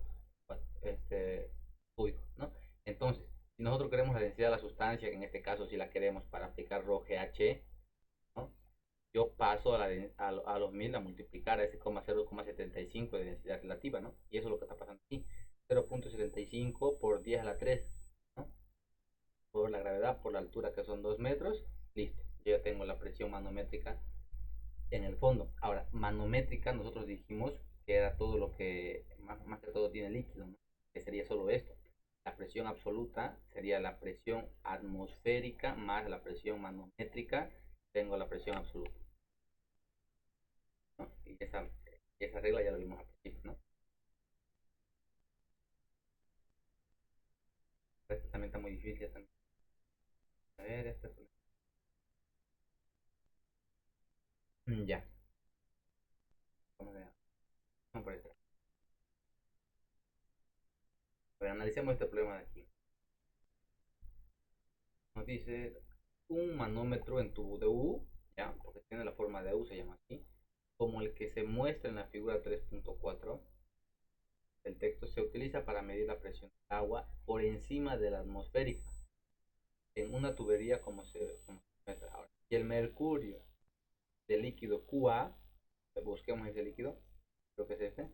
cúbico, ¿no? Entonces, si nosotros queremos la densidad de la sustancia, que en este caso si la queremos para aplicar rho GH, ¿no? Yo paso a los 1000 a multiplicar a ese 0,75 de densidad relativa, ¿no? Y eso es lo que está pasando aquí. 0,75 por 10 a la 3, ¿no? Por la gravedad, por la altura que son 2 metros, listo. Yo ya tengo la presión manométrica en el fondo. Ahora, manométrica, nosotros dijimos que era todo lo que más que todo tiene líquido, ¿no? Que sería solo esto. La presión absoluta sería la presión atmosférica más la presión manométrica. Tengo la presión absoluta, ¿no? Y esa regla ya la vimos al principio, ¿no? Esta también está muy difícil. También. A ver, esta es... Ya, vamos a ver. Vamos por esta. A ver, analicemos este problema de aquí. Nos dice un manómetro en tubo de U, ¿ya? Porque tiene la forma de U, se llama así, como el que se muestra en la figura 3.4. El texto se utiliza para medir la presión del agua por encima de la atmosférica en una tubería como se muestra ahora. Y el mercurio del líquido QA, busquemos ese líquido, creo que es este,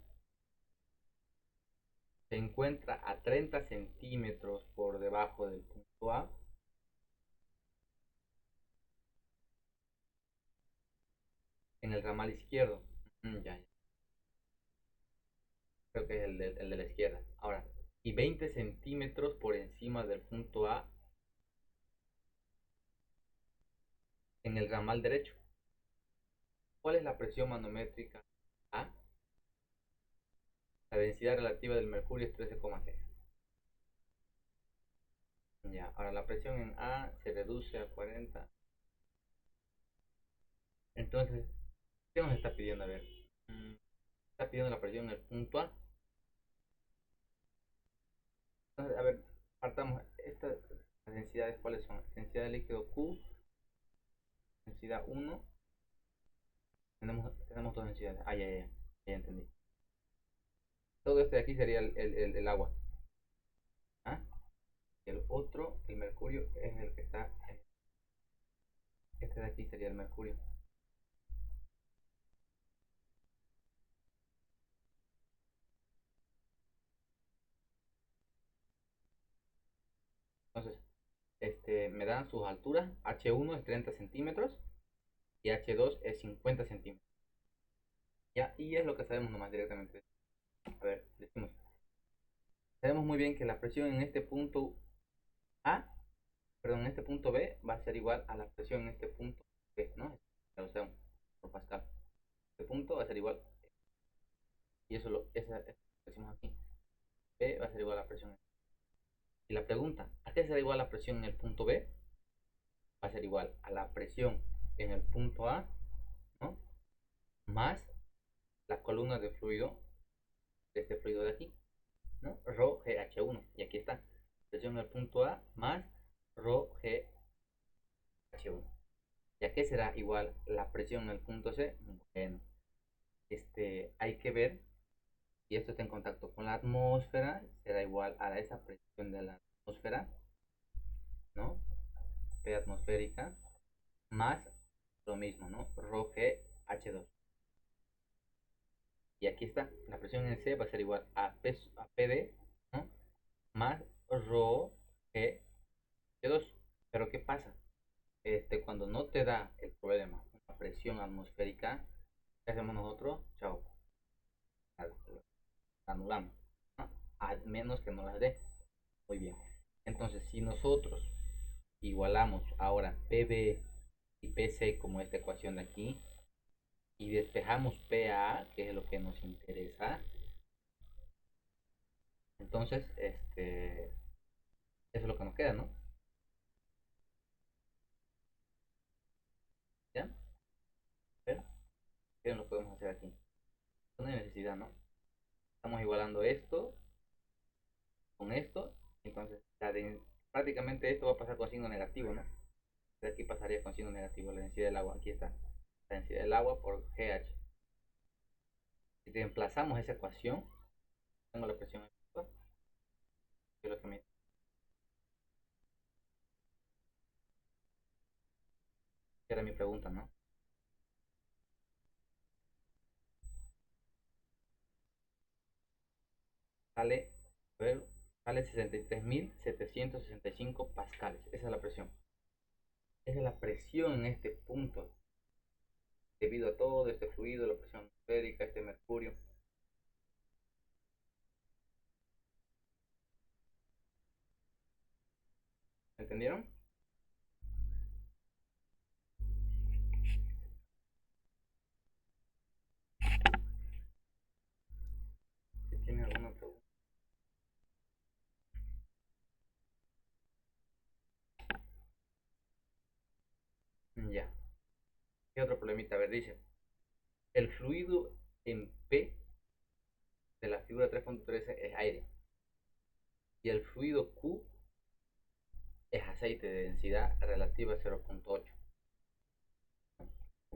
se encuentra a 30 centímetros por debajo del punto A en el ramal izquierdo. Ya, ya. Creo que es el de la izquierda. Ahora, y 20 centímetros por encima del punto A en el ramal derecho. ¿Cuál es la presión manométrica A? La densidad relativa del mercurio es 13,6. Ya, ahora la presión en A se reduce a 40. Entonces, ¿qué nos está pidiendo? A ver, está pidiendo la presión en el punto A. Entonces, a ver, partamos. Estas densidades, ¿cuáles son? Densidad de líquido Q, densidad 1. Tenemos dos densidades. Ah, ya, ya, ya, ya entendí. Todo este de aquí sería el agua. ¿Ah? El otro, el mercurio, es el que está. Este de aquí sería el mercurio. Entonces, me dan sus alturas. H1 es 30 centímetros y H2 es 50 centímetros. Ya, y es lo que sabemos nomás directamente. A ver, decimos. Sabemos muy bien que la presión en este punto A, perdón, en este punto B va a ser igual a la presión en este punto B, ¿no? Ya lo sabemos, por Pascal. Este punto va a ser igual, y eso lo decimos aquí. B va a ser igual a la presión. Y la pregunta, ¿a qué será igual la presión en el punto B? Va a ser igual a la presión en el punto A, ¿no? Más la columna de fluido, de este fluido de aquí, ¿no? Rho GH1. Y aquí está, presión en el punto A más Rho GH1. ¿Y a qué será igual la presión en el punto C? Bueno, hay que ver si esto está en contacto con la atmósfera, será igual a esa presión de la atmósfera, ¿no? P atmosférica, más lo mismo, ¿no? Rho GH2. Y aquí está, la presión en C va a ser igual a, a PD, ¿no? Más Rho GH2. Pero ¿qué pasa? Cuando no te da el problema, una presión atmosférica, ¿qué hacemos nosotros? Chao, anulamos, ¿no? A menos que no las dé. Muy bien. Entonces, si nosotros igualamos ahora PB y PC como esta ecuación de aquí y despejamos PA, que es lo que nos interesa, entonces eso es lo que nos queda, ¿no? ¿Ya? Pero, ¿qué lo podemos hacer aquí? No hay necesidad, ¿no? Estamos igualando esto con esto, entonces prácticamente esto va a pasar con signo negativo, ¿no? De aquí pasaría con signo negativo la densidad del agua, aquí está, la densidad del agua por GH. Si reemplazamos esa ecuación, tengo la presión actual, que es lo que me era mi pregunta, ¿no? Sale, a ver, sale 63.765 pascales, esa es la presión. Esa es la presión en este punto, debido a todo este fluido, la presión atmosférica, este mercurio. ¿Entendieron? Si tienen alguna pregunta. Ya. ¿Qué otro problemita? A ver, dice, el fluido en P de la figura 3.13 es aire y el fluido Q es aceite de densidad relativa a 0.8.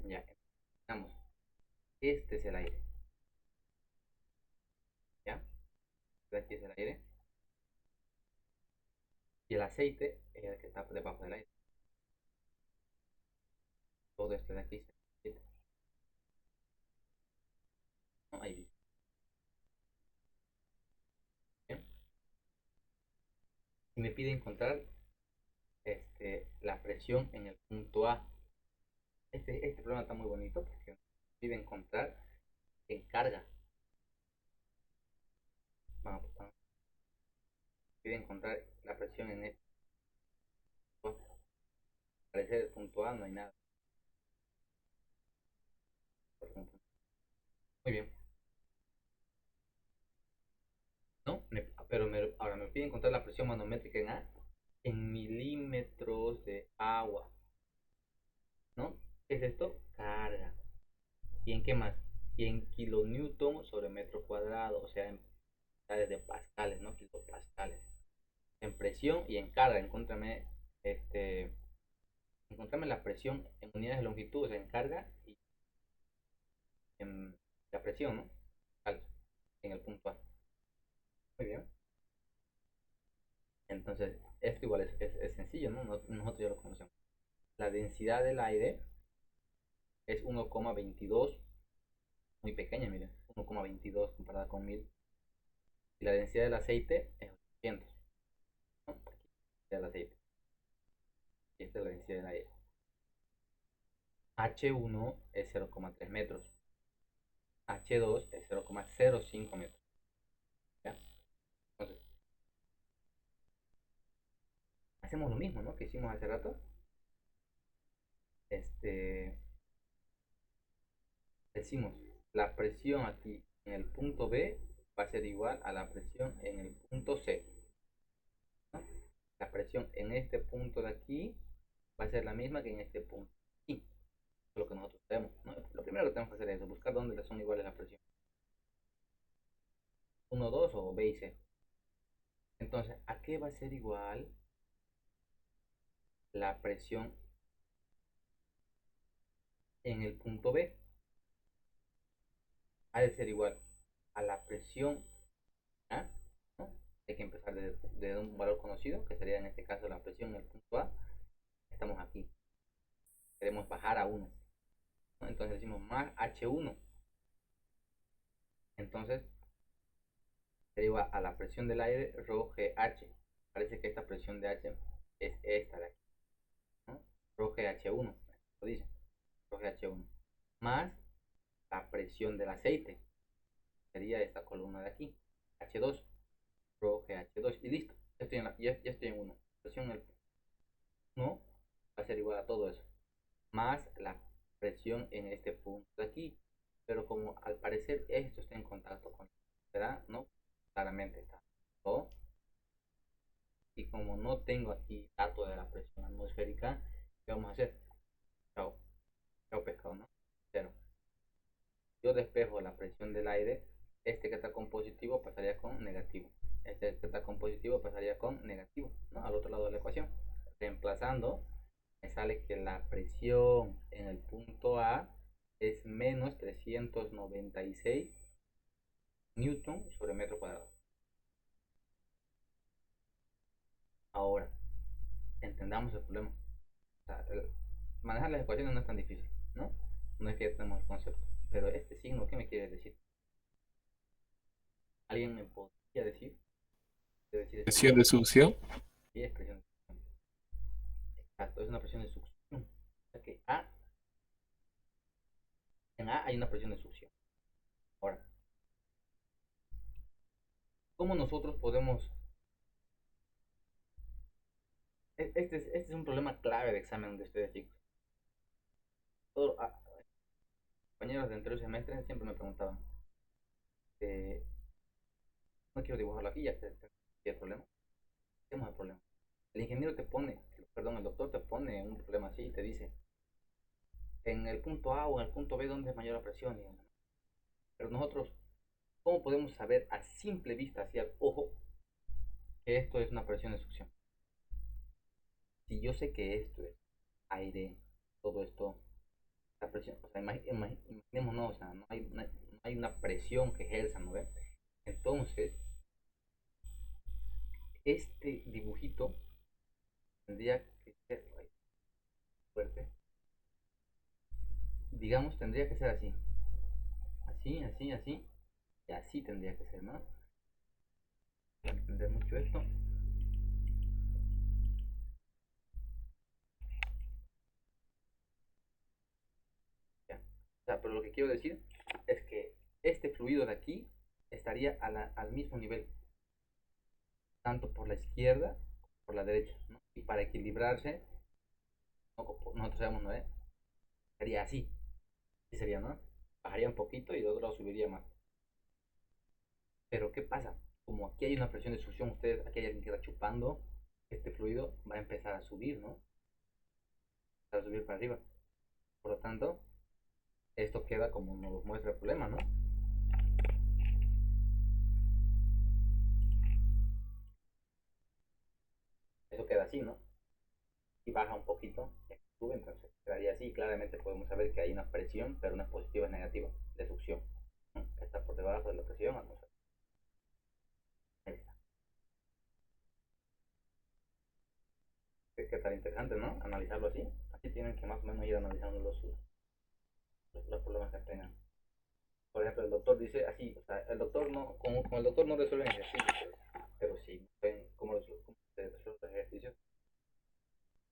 Ya, vamos. Este es el aire. ¿Ya? Aquí es el aire. Y el aceite es el que está debajo del aire. Todo esto de aquí es aceite. ¿No? Ahí dice. ¿Bien? Y me pide encontrar la presión en el punto A. Este problema está muy bonito porque me pide encontrar en carga. Vamos, me pide encontrar la presión en este. Al parecer el punto A no hay nada. Muy bien. ¿No? Pero ahora me pide encontrar la presión manométrica en A en milímetros de agua. ¿No? ¿Qué es esto? Carga. ¿Y en qué más? Y en kilonewton sobre metro cuadrado, o sea, en unidades de pascales, ¿no? Kilopascales. En presión y en carga, encontrame la presión en unidades de longitud, o sea, en carga y en la presión, ¿no? En el punto A. Muy bien. Entonces, esto igual es sencillo, ¿no? Nosotros ya lo conocemos. La densidad del aire es 1,22, muy pequeña, miren, 1,22 comparada con 1000. Y la densidad del aceite es 800, ¿no? Aquí, del aceite. Y esta es la densidad del aire. H1 es 0,3 metros. H2 es 0,05 metros. ¿Ya? Entonces, hacemos lo mismo, ¿no? Que hicimos hace rato. Este, Decimos, la presión aquí en el punto B va a ser igual a la presión en el punto C. ¿No? la presión en este punto de aquí va a ser la misma que en este punto. Y es lo que nosotros tenemos, ¿no? Lo primero que tenemos que hacer es buscar dónde son iguales la presión. 1, 2 o B y C. Entonces, ¿a qué va a ser igual la presión en el punto B? Ha de ser igual a la presión A, ¿no? Hay que empezar desde un valor conocido, que sería en este caso la presión en el punto A. Estamos aquí. Queremos bajar a 1, ¿no? Entonces decimos más H1. Entonces se igual a la presión del aire rho GH. Parece que esta presión de H es esta de aquí, ¿no? Rho GH1, lo dice, rho GH1. Más la presión del aceite, sería esta columna de aquí, H2, rho GH2, y listo. Ya estoy en 1. Presión en el 1 va a ser igual a todo eso, más la presión en este punto de aquí. Pero como al parecer esto está en contacto con, ¿verdad? ¿No? Claramente está. ¿No? Y como no tengo aquí dato de la presión atmosférica, ¿qué vamos a hacer? Chao, chao pescado, ¿no? Cero. Yo despejo la presión del aire, este que está con positivo pasaría con negativo. Este que está con positivo pasaría con negativo, ¿no? Al otro lado de la ecuación. Reemplazando, me sale que la presión en el punto A es menos 396 newton sobre metro cuadrado. Ahora, entendamos el problema. O sea, manejar las ecuaciones no es tan difícil, ¿no? No es que ya tenemos el concepto. Pero este signo, ¿qué me quiere decir? ¿Alguien me podría decir? ¿Qué decir este Presión signo? de succión. Sí, es presión de succión. Exacto, es una presión de succión. O sea que A, en A hay una presión de succión. Ahora, ¿cómo nosotros podemos... Este es un problema clave de examen de ustedes, chicos. Todo, compañeros de anterior semestre siempre me preguntaban, eh, no quiero dibujarlo aquí, ya el problema. Tenemos el problema. El ingeniero te pone, perdón, el doctor te pone un problema así y te dice, en el punto A o en el punto B, ¿dónde es mayor la presión? Pero nosotros, ¿cómo podemos saber a simple vista, así al ojo, que esto es una presión de succión? Si yo sé que esto es aire, todo esto, la presión, o sea, imaginemos, no, o sea, no hay una presión que ejerza, ¿no ve? Entonces, este dibujito tendría que ser fuerte, digamos, tendría que ser así, así, así, así, y así tendría que ser, ¿no? Para entender mucho esto. Ya. O sea, pero lo que quiero decir es que este fluido de aquí estaría al mismo nivel, tanto por la izquierda como por la derecha, ¿no? Y para equilibrarse, no, nosotros sabemos, ¿no? Sería así, así sería, ¿no? Bajaría un poquito y de otro lado subiría más. Pero ¿qué pasa? Como aquí hay una presión de succión, ustedes, aquí hay alguien que está chupando, este fluido va a empezar a subir, ¿no? A subir para arriba. Por lo tanto, esto queda como nos muestra el problema, ¿no? Eso queda así, ¿no? Y baja un poquito, y aquí sube, entonces quedaría así. Claramente podemos saber que hay una presión, pero no es positiva, es negativa, de succión, ¿no? Está por debajo de la presión atmosférica. Ahí está. Es que está interesante, ¿no? Analizarlo así. Así tienen que más o menos ir analizando los problemas que tengan. Por ejemplo, el doctor dice así, o sea, el doctor no, como el doctor no resuelve ejercicios, pero sí ven cómo se resuelven los ejercicios.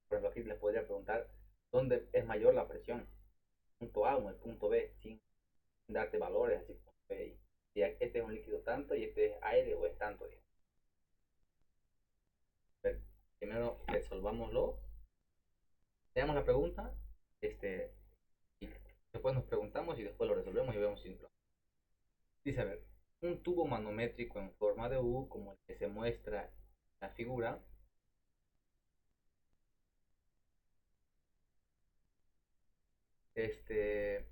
Por ejemplo, aquí les podría preguntar dónde es mayor la presión, punto A o en el punto B, sin darte valores, así como si este es un líquido tanto y este es aire o es tanto. Pero primero resolvámoslo, veamos la pregunta, este, y después nos preguntamos y después lo resolvemos y vemos si dice, a ver, un tubo manométrico en forma de U, como el que se muestra en la figura, este,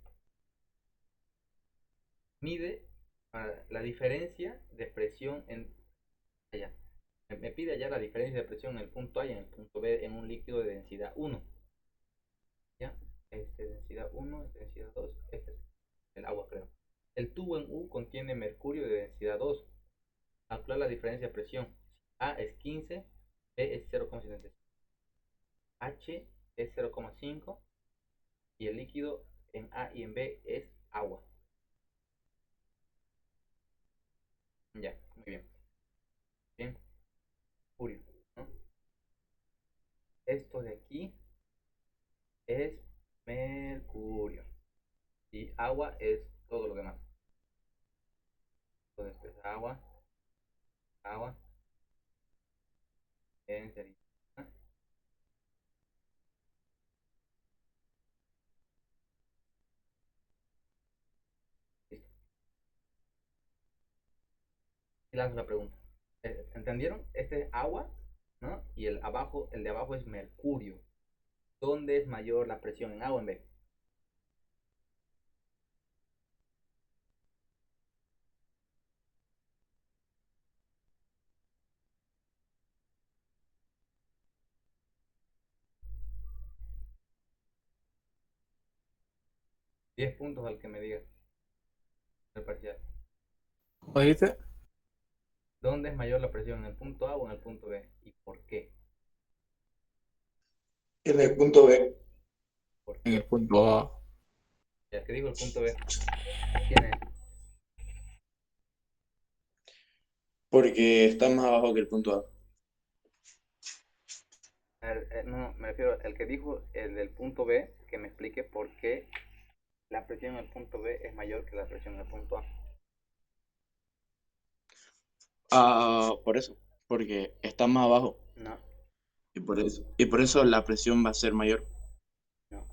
mide la diferencia de presión en allá. Me pide allá la diferencia de presión en el punto A y en el punto B en un líquido de densidad 1. ¿Ya? Densidad 1, densidad 2, este es el agua, creo. El tubo en U contiene mercurio de densidad 2. Calcular la diferencia de presión. A es 15, B es 0,75, H es 0,5 y el líquido en A y en B es agua. Ya, muy bien. Bien, mercurio, ¿no? Esto de aquí es mercurio y agua es todo lo demás. Entonces esto es agua, agua, sería. Listo. Y lanzo la pregunta. ¿Entendieron? Este es agua, ¿no? Y el de abajo es mercurio. ¿Dónde es mayor la presión, en A o en B? 10 puntos al que me diga el parcial. ¿Cómo dijiste? ¿Dónde es mayor la presión, en el punto A o en el punto B? ¿Y por qué? En el punto B, ¿Por En el qué? punto A. Ya que dijo el punto B. ¿Quién es? porque está más abajo que el punto A. No, me refiero al que dijo el del punto B, que me explique por qué la presión en el punto B es mayor que la presión en el punto A. Ah, por eso, porque está más abajo No, y por eso la presión va a ser mayor. no.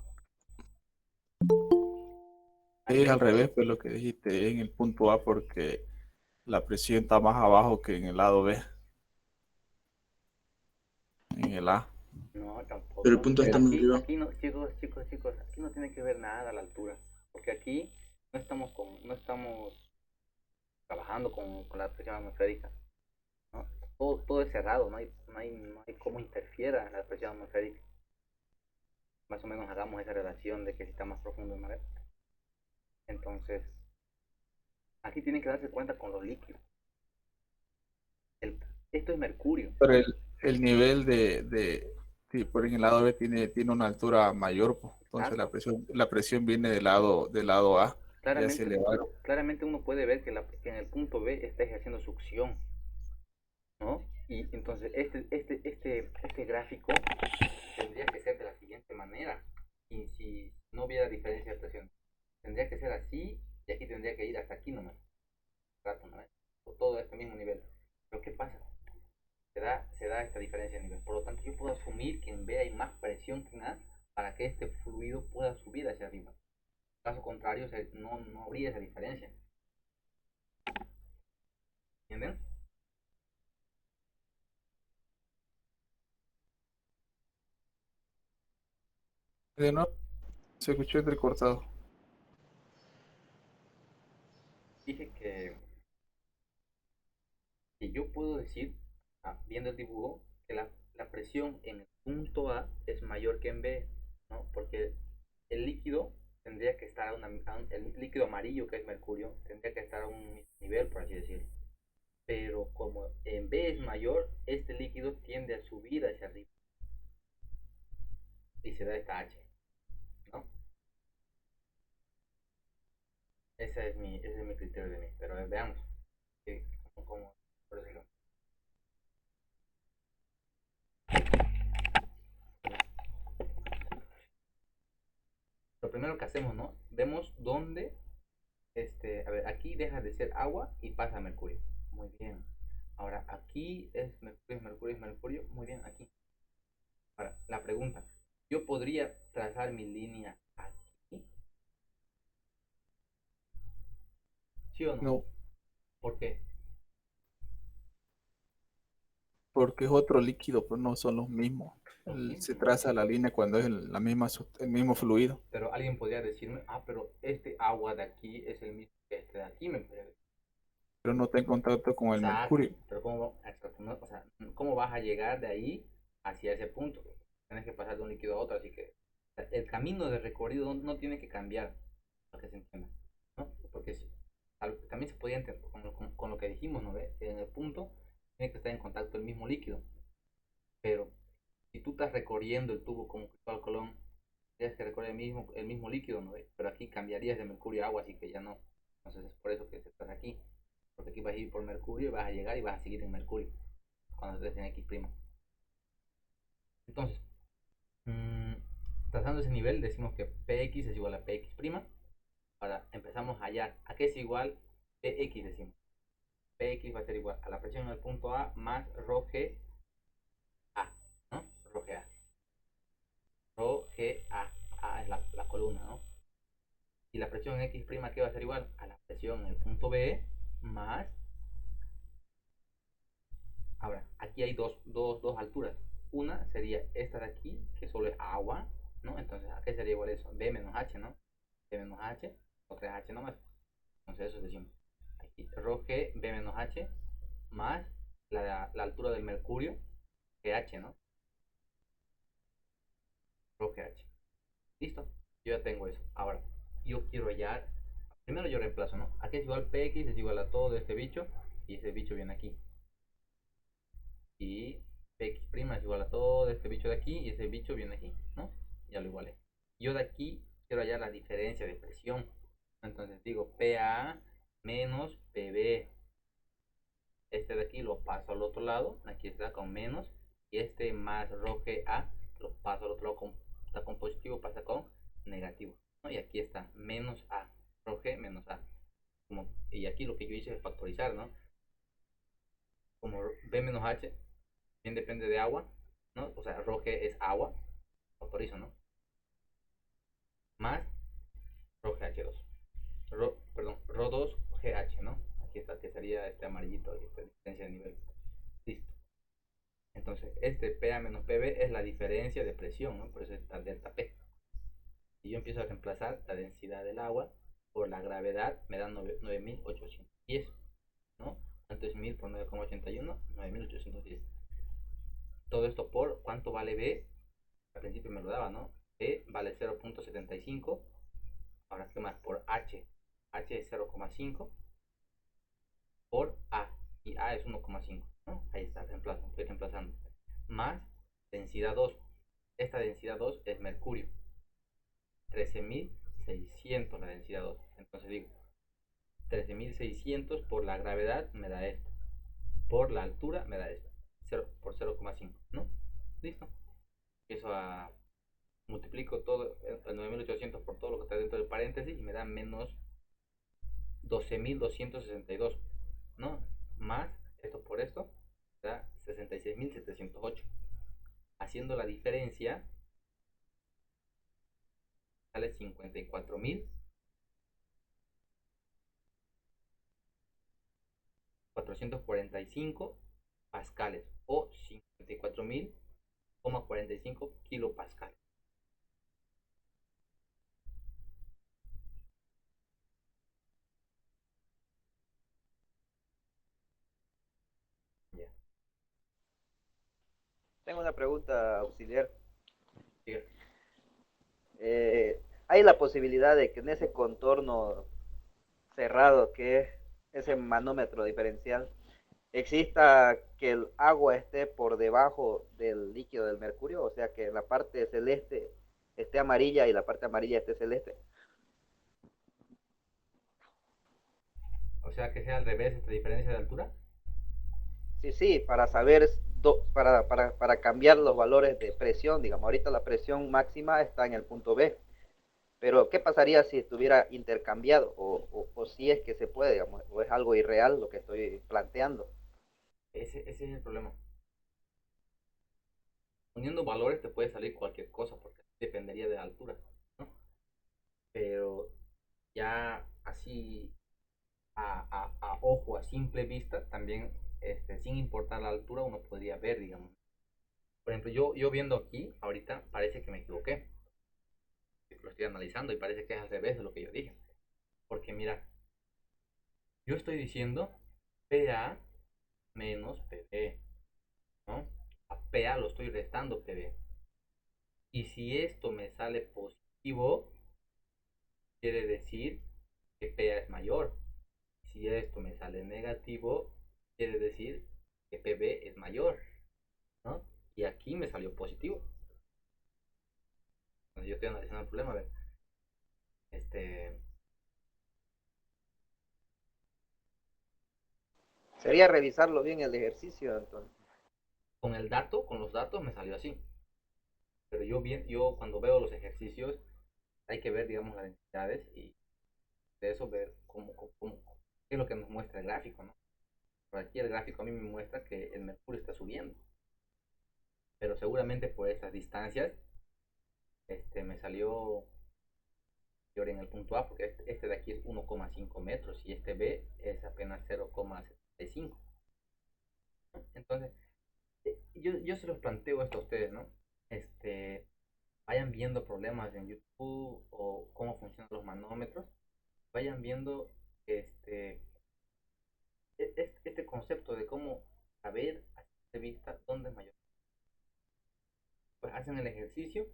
Es Aquí, al revés, pues lo que dijiste, en el punto A porque la presión está más abajo que en el lado B, en el A. no, Pero el tampoco. punto está más arriba. Aquí no, chicos, chicos, chicos, aquí no tiene que ver nada la altura. Porque aquí no estamos trabajando con la presión atmosférica, ¿no? Todo es cerrado, no hay cómo interfiera la presión atmosférica. Más o menos hagamos esa relación de que si está más profundo el mar. Entonces, aquí tienen que darse cuenta con los líquidos. El, esto es mercurio. Pero el nivel sí, por en el lado B tiene una altura mayor, pues. Entonces Exacto. la presión viene del lado A, ya se Claramente, elevaron. claramente uno puede ver que en el punto B está ejerciendo succión, ¿no? Y entonces este gráfico tendría que ser de la siguiente manera. Y si no hubiera diferencia de presión, tendría que ser así y aquí tendría que ir hasta aquí nomás. Rato, ¿no? O todo a este mismo nivel. Pero ¿qué pasa? Se da esta diferencia de nivel. Por lo tanto, yo puedo asumir que en B hay más presión que en A para que este fluido pueda subir hacia arriba. Caso contrario, no habría esa diferencia. ¿Entienden? De nuevo, se escuchó entrecortado. Dije que yo puedo decir, viendo el dibujo, que la presión en el punto A es mayor que en B, ¿no? Porque el líquido tendría que estar el líquido amarillo, que es mercurio, tendría que estar a un nivel, por así decirlo. Pero como en B es mayor, este líquido tiende a subir hacia arriba y se da esta H, ¿no? Ese es mi criterio de mí. Pero veamos, cómo procedemos. Lo primero que hacemos, ¿no? Vemos dónde, a ver, aquí deja de ser agua y pasa a mercurio. Muy bien. Ahora, aquí es mercurio, es mercurio, es mercurio. Muy bien, aquí. Ahora, la pregunta, ¿yo podría trazar mi línea aquí? ¿Sí o no? No, ¿Por qué? porque es otro líquido, pero no son los mismos. Se traza la línea cuando es el mismo fluido. Pero alguien podría decirme, pero este agua de aquí es el mismo que este de aquí, me podría decir. Pero no está en contacto con el Exacto, mercurio. pero o sea, ¿cómo vas a llegar de ahí hacia ese punto? Tienes que pasar de un líquido a otro, así que el camino de recorrido no tiene que cambiar, para que se entienda, ¿no? Porque también se podía entender con lo que dijimos, ¿no? En el punto tiene que estar en contacto el mismo líquido, pero si tú estás recorriendo el tubo como Cristóbal Colón, tienes que recorrer el mismo líquido, ¿no? Pero aquí cambiarías de mercurio a agua, así que ya no. Entonces es por eso que estás aquí. Porque aquí vas a ir por mercurio y vas a llegar y vas a seguir en mercurio cuando estés en X'. Entonces, mmm, trazando ese nivel, decimos que Px es igual a Px'. Ahora empezamos a hallar. ¿A qué es igual Px? Decimos. Px va a ser igual a la presión en el punto A más rho G A, ¿no? Rho G A. Rho G A. A es la columna, ¿no? Y la presión en X', ¿qué va a ser igual? A la presión en el punto B más. Ahora, aquí hay dos alturas. Una sería esta de aquí, que solo es agua, ¿no? Entonces, ¿a qué sería igual eso? B menos H, ¿no? B menos H, o 3H nomás. Entonces, eso decimos. Aquí, rho G, B menos H, más la altura del mercurio, GH, ¿no? Rho GH. ¿Listo? Yo ya tengo eso. Ahora, yo quiero hallar. Primero yo reemplazo, ¿no? Aquí es igual PX, es igual a todo este bicho, y este bicho viene aquí. Y Px' es igual a todo este bicho de aquí, y ese bicho viene aquí, ¿no? Ya lo igualé. Yo de aquí quiero hallar la diferencia de presión. Entonces digo PA menos PB. Este de aquí lo paso al otro lado, aquí está con menos, y este más rho A lo paso al otro lado, está con positivo, pasa con negativo, ¿no? Y aquí está menos A, rho menos A. Y aquí lo que yo hice es factorizar, ¿no? Como B menos H bien depende de agua, ¿no? O sea, rho es agua, factorizo, ¿no? Más rho GH2. Perdón, rho 2 GH, ¿no? Aquí está, que sería este amarillito, esta diferencia de nivel. Listo. Entonces, este PA menos PB es la diferencia de presión, ¿no? Por eso está delta P. Si yo empiezo a reemplazar la densidad del agua por la gravedad, me da 9810, ¿no? Entonces 1000 por 9,81, 9810. Todo esto por cuánto vale B. Al principio me lo daba, ¿no? B vale 0.75. Ahora, ¿qué más? Por H. H es 0,5 por A. Y A es 1,5, ¿no? Ahí está, reemplazo, estoy reemplazando. Más densidad 2. Esta densidad 2 es mercurio. 13.600 la densidad 2. Entonces digo, 13.600 por la gravedad me da esto. Por la altura me da esto. 0 por 0,5, ¿no? Listo. Empiezo a multiplico todo el 9.800 por todo lo que está dentro del paréntesis y me da menos 12.262, ¿no? Más esto por esto da 66.708. Haciendo la diferencia sale 54.445 pascales o 54.045 kilopascales. Ya. Tengo una pregunta auxiliar. Yeah. ¿Hay la posibilidad de que en ese contorno cerrado que es ese manómetro diferencial exista que el agua esté por debajo del líquido del mercurio? O sea, que la parte celeste esté amarilla y la parte amarilla esté celeste. O sea, que sea al revés esta diferencia de altura. Sí, sí, para saber, para cambiar los valores de presión, digamos, ahorita la presión máxima está en el punto B, pero ¿qué pasaría si estuviera intercambiado o si es que se puede, digamos, o es algo irreal lo que estoy planteando? Ese es el problema. Uniendo valores te puede salir cualquier cosa porque dependería de la altura, ¿no? Pero ya así a ojo, a simple vista, también sin importar la altura, uno podría ver, digamos. Por ejemplo, yo viendo aquí, ahorita parece que me equivoqué. Lo estoy analizando y parece que es al revés de lo que yo dije. Porque mira, yo estoy diciendo PA menos PB, ¿no? A PA lo estoy restando PB. Y si esto me sale positivo, quiere decir que PA es mayor. Si esto me sale negativo, quiere decir que PB es mayor, ¿no? Y aquí me salió positivo. Entonces yo estoy analizando el problema, a ver. Este, Sería revisarlo bien el ejercicio, entonces. con los datos me salió así. Pero yo cuando veo los ejercicios, hay que ver, digamos, las densidades y de eso ver qué es lo que nos muestra el gráfico, ¿no? Por aquí el gráfico a mí me muestra que el mercurio está subiendo, pero seguramente por estas distancias me salió peor en el punto A, porque este de aquí es 1,5 metros y este B es apenas 0,75. Entonces, yo se los planteo esto a ustedes, ¿no? Vayan viendo problemas en YouTube o cómo funcionan los manómetros, vayan viendo este, este concepto de cómo saber a simple vista dónde es mayor. Pues hacen el ejercicio,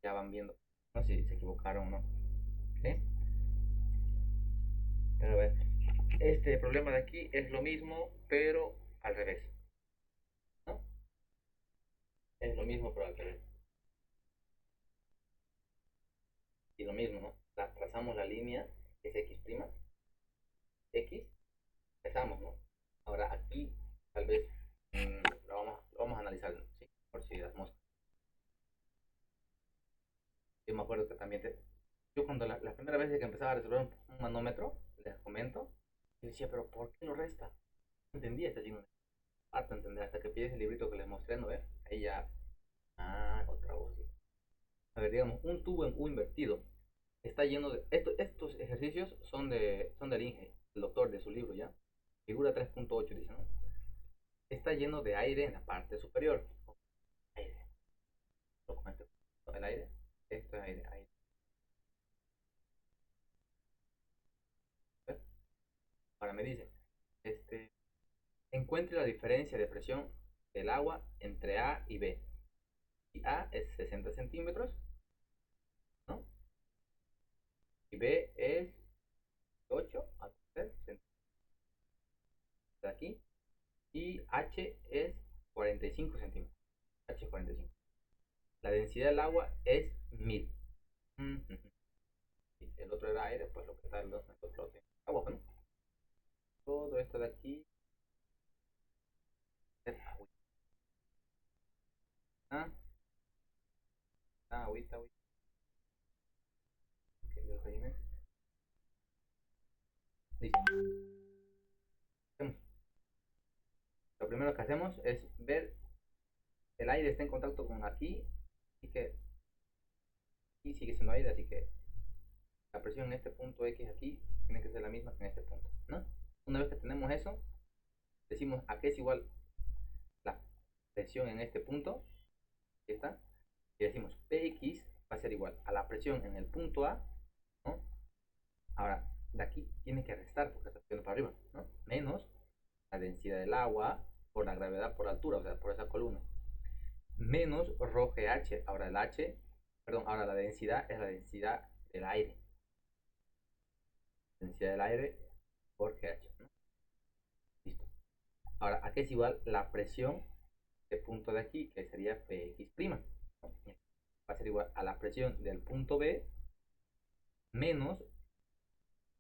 ya van viendo, no sé si se equivocaron o no. ¿Sí? Pero a ver, este problema de aquí es lo mismo, pero al revés, ¿no? Es lo mismo, pero al revés. Y lo mismo, ¿no? Trazamos la línea, que es X', X, empezamos, ¿no? Ahora aquí, tal vez, lo vamos a analizar, ¿sí? Por si las moscas. Yo me acuerdo que también, yo cuando la primera vez que empezaba a resolver un manómetro, les comento, yo decía, pero ¿por qué lo resta? No entendía este signo. Hasta entender, hasta que pides el librito que les mostré, ¿no ves? Ahí ya, otra voz. A ver, digamos, un tubo en U invertido está lleno de... estos ejercicios son del Inge, el doctor de su libro, ¿ya? Figura 3.8 dice, ¿no? Está lleno de aire en la parte superior. Aire. Documento. El aire. Esto es aire, aire. Ahora me dice, encuentre la diferencia de presión del agua entre A y B. Y A es 60 centímetros, ¿no? Y B es 8 a centímetros de aquí. Y H es 45 centímetros. H 45. La densidad del agua es 1000. El otro era aire, pues lo que está el otro agua, ¿no? Todo esto de aquí es agua. Ah, agüita, agüita. Que yo rellené. Listo. Lo primero que hacemos es ver el aire está en contacto con aquí, así que aquí sigue siendo aire, así que la presión en este punto X aquí tiene que ser la misma que en este punto, ¿no? Una vez que tenemos eso, decimos a qué es igual la presión en este punto, aquí está, y decimos Px va a ser igual a la presión en el punto A, ¿no? Ahora, de aquí tiene que restar porque está subiendo para arriba, ¿no? Menos la densidad del agua por la gravedad por altura, o sea, por esa columna. Menos ρgh. Ahora el H, perdón, ahora la densidad es la densidad del aire. Densidad del aire por GH, ¿no? Listo. Ahora, ¿a qué es igual la presión de punto de aquí? Que sería Px', ¿no? Va a ser igual a la presión del punto B menos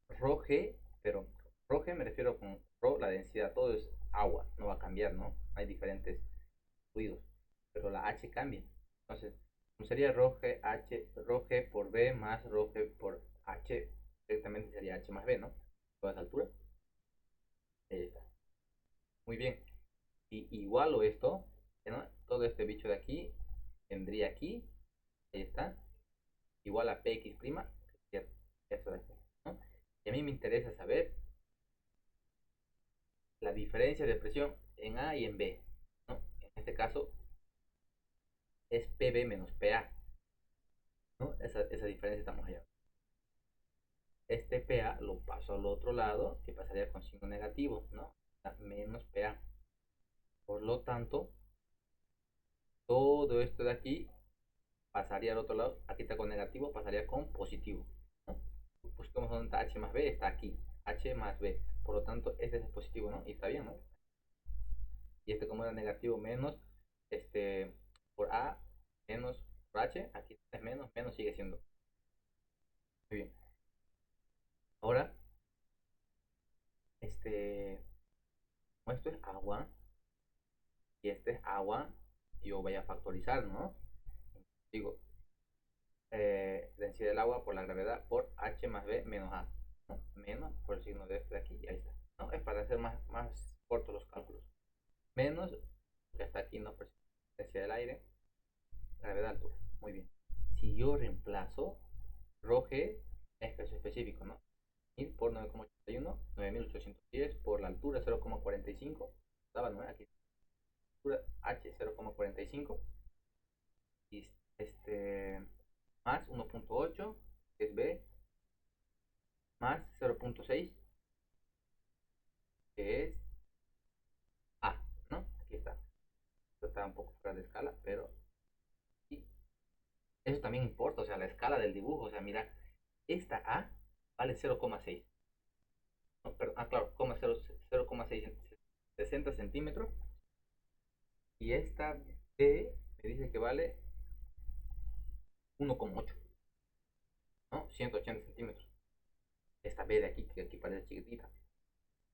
ρg, pero ρg me refiero con ρ, la densidad, todo es agua, no va a cambiar, ¿no? Hay diferentes fluidos, pero la H cambia. Entonces, sería ρg por B más ρg por H, directamente sería H más B, ¿no? Toda esa altura. Ahí está. Muy bien. Y igualo esto, ¿no? Todo este bicho de aquí vendría aquí, ahí está, igual a Px', que es esto de aquí, ¿no? Y a mí me interesa saber la diferencia de presión en A y en B, ¿no? En este caso, es PB menos PA, ¿no? Esa diferencia estamos allá. Este PA lo paso al otro lado, que pasaría con signo negativo, ¿no? Menos PA. Por lo tanto, todo esto de aquí pasaría al otro lado. Aquí está con negativo, pasaría con positivo, ¿no? Busquemos dónde está H más B, está aquí. H más B. Por lo tanto, este es el positivo, ¿no? Y está bien, ¿no? Y este como era negativo menos, por A menos por H, aquí es menos, menos sigue siendo. Muy bien. Ahora, como esto es agua, y este es agua, yo voy a factorizar, ¿no? Digo, densidad del agua por la gravedad por H más B menos A, ¿no? Menos por el signo de este de aquí, y ahí está, ¿no? Es para hacer más cortos los cálculos. Menos, que está aquí, ¿no? Densidad del aire, gravedad, altura. Muy bien. Si yo reemplazo G es peso específico, ¿no? 1000 por 9,81, 9810 por la altura 0,45, estaba 9 aquí, altura H 0,45 y más 1.8 que es B más 0.6 que es A, ¿no? Aquí está. Esto está un poco fuera de escala, pero sí. Eso también importa, o sea, la escala del dibujo, o sea, mira, esta A vale 0,6. No, perdón, claro, 0,6 60 centímetros y esta B me dice que vale 1,8, ¿no? 180 centímetros. Esta B de aquí, que aquí parece chiquitita.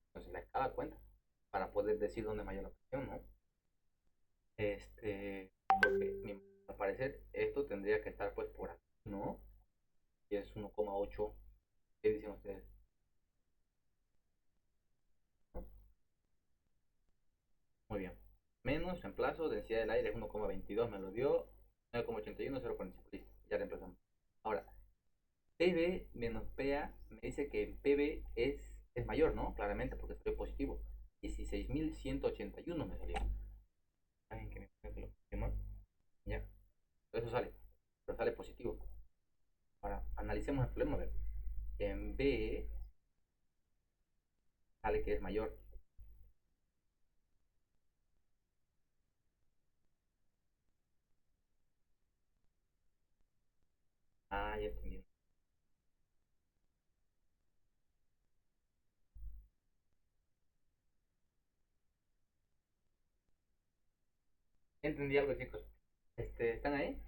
Entonces la escala cuenta para poder decir dónde es mayor la presión, ¿no? Porque al parecer esto tendría que estar pues por aquí, ¿no? Y es 1,8. ¿Qué dicen ustedes? ¿No? Muy bien. Menos reemplazo, densidad del aire es 1,22, me lo dio. 9,81, 0,45. Listo, ya reemplazamos. Ahora, PB menos PA me dice que PB es mayor, ¿no? Claramente, porque estoy positivo. 16.181 me salió. Alguien que me que lo puse mal. Ya. Eso sale. Pero sale positivo. Ahora, analicemos el problema. A ver. En B sale que es mayor. Ah, ya entendí. Entendí algo, chicos. ¿Están ahí?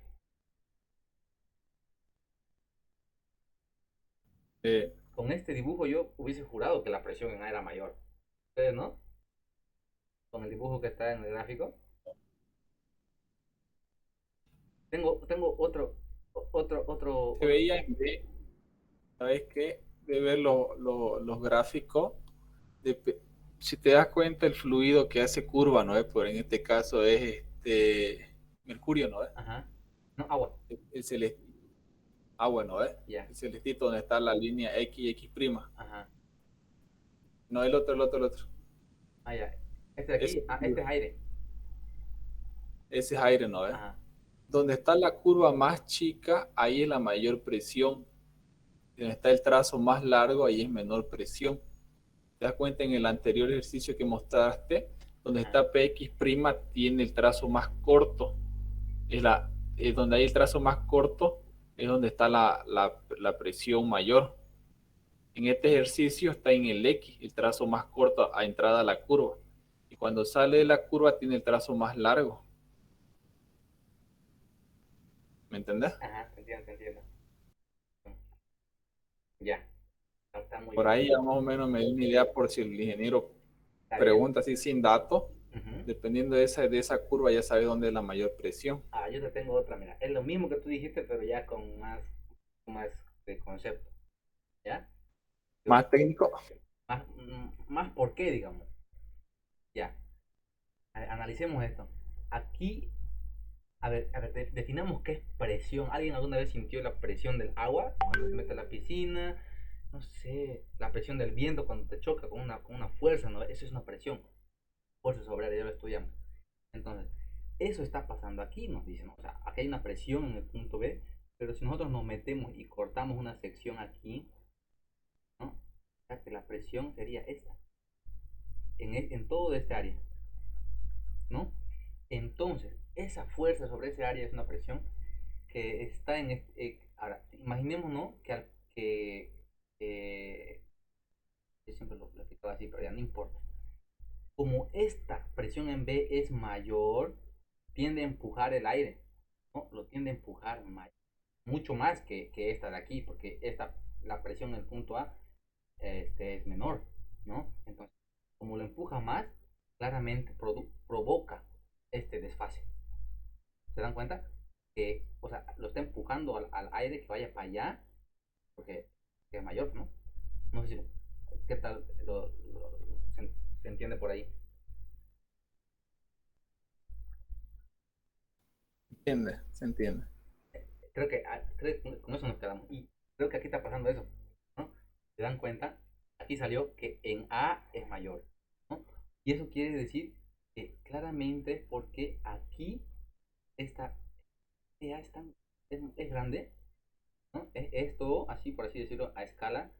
Con este dibujo yo hubiese jurado que la presión en A era mayor. ¿Ustedes no? Con el dibujo que está en el gráfico. Tengo Se otro. veía en B, ¿sabes qué? De ver los gráficos, de, si te das cuenta el fluido que hace curva, ¿no es? Por en este caso es mercurio, ¿no es? Ajá. No, agua. El celestito. Ah, bueno, ¿eh? Ya. El celestito donde está la línea X y X'. Ajá. No, el otro. Ah, ya. Este de Ese aquí. Ah, este es aire. es aire, ¿no es? Ajá. Donde está la curva más chica, ahí es la mayor presión. Donde está el trazo más largo, ahí es menor presión. Te das cuenta en el anterior ejercicio que mostraste, donde Ajá. está PX' tiene el trazo más corto. Es donde hay el trazo más corto, es donde está la presión mayor. En este ejercicio está en el X, el trazo más corto a entrada a la curva. Y cuando sale de la curva tiene el trazo más largo. ¿Me entendés? Ajá. Te entiendo. Ya. Está muy Por bien. ahí ya más o menos me dio una idea por si el ingeniero Está bien. pregunta así sin datos. Ujú. Dependiendo de esa curva ya sabes dónde es la mayor presión. Ah, yo te tengo otra, mira. Es lo mismo que tú dijiste, pero ya con más de concepto. ¿Ya? Más técnico. Más por qué, digamos. Ya. Analicemos esto. Aquí, a ver, definamos qué es presión. ¿Alguien alguna vez sintió la presión del agua cuando se mete a la piscina? No sé, la presión del viento cuando te choca con una fuerza, ¿no? Eso es una presión. Fuerza sobre área, ya lo estudiamos. Entonces, eso está pasando aquí, nos dicen, ¿no? O sea, aquí hay una presión en el punto B, pero si nosotros nos metemos y cortamos una sección aquí, ¿no? O sea, que la presión sería esta, en todo este área, ¿no? Entonces, esa fuerza sobre ese área es una presión que está en ahora, imaginémonos que yo siempre lo explicaba así, pero ya no importa. Como esta presión en B es mayor, tiende a empujar el aire, ¿no? Lo tiende a empujar mucho más que esta de aquí, porque la presión en el punto A es menor, ¿no? Entonces, como lo empuja más, claramente provoca este desfase. ¿Se dan cuenta? Que, o sea, lo está empujando al aire que vaya para allá, porque es mayor, ¿no? No sé si qué tal se entiende por ahí. Se entiende. Creo que con eso nos quedamos. Y creo que aquí está pasando eso, ¿no? ¿Se dan cuenta? Aquí salió que en A es mayor, ¿no? Y eso quiere decir que claramente porque aquí esta A es grande, ¿no? Esto, así por así decirlo, a escala,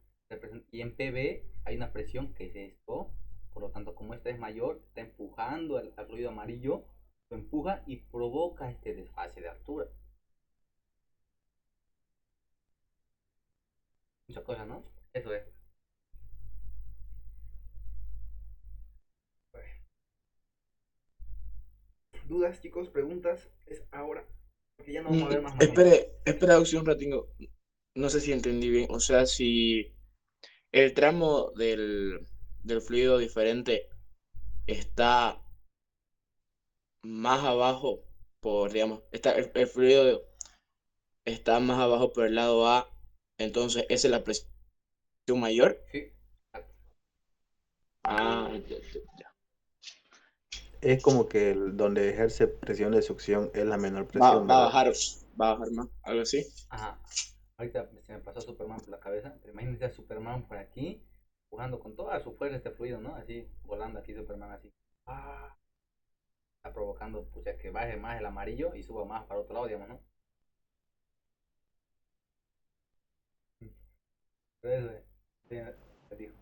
y en PB hay una presión que es esto, por lo tanto, como esta es mayor, está empujando al fluido amarillo, lo empuja y provoca este desfase de altura. Muchas cosas, ¿no? Eso es. ¿Dudas, chicos? ¿Preguntas? Es ahora. Porque ya no vamos a ver más manómetros. Espera un ratito. No sé si entendí bien. O sea, si el tramo del fluido diferente está más abajo digamos, el fluido está más abajo por el lado A, entonces esa es la presión mayor. Sí. Ah, ya. Es como que donde ejerce presión de succión es la menor Va, presión, va a ¿verdad? bajar más, algo así. Ajá. Ahorita se me pasó Superman por la cabeza. Pero imagínense a Superman por aquí, jugando con toda su fuerza este fluido, ¿no? Así, volando aquí Superman así. Ah, está provocando, pues, ya que baje más el amarillo y suba más para otro lado, digamos, ¿no? Pero eso, sí, te digo.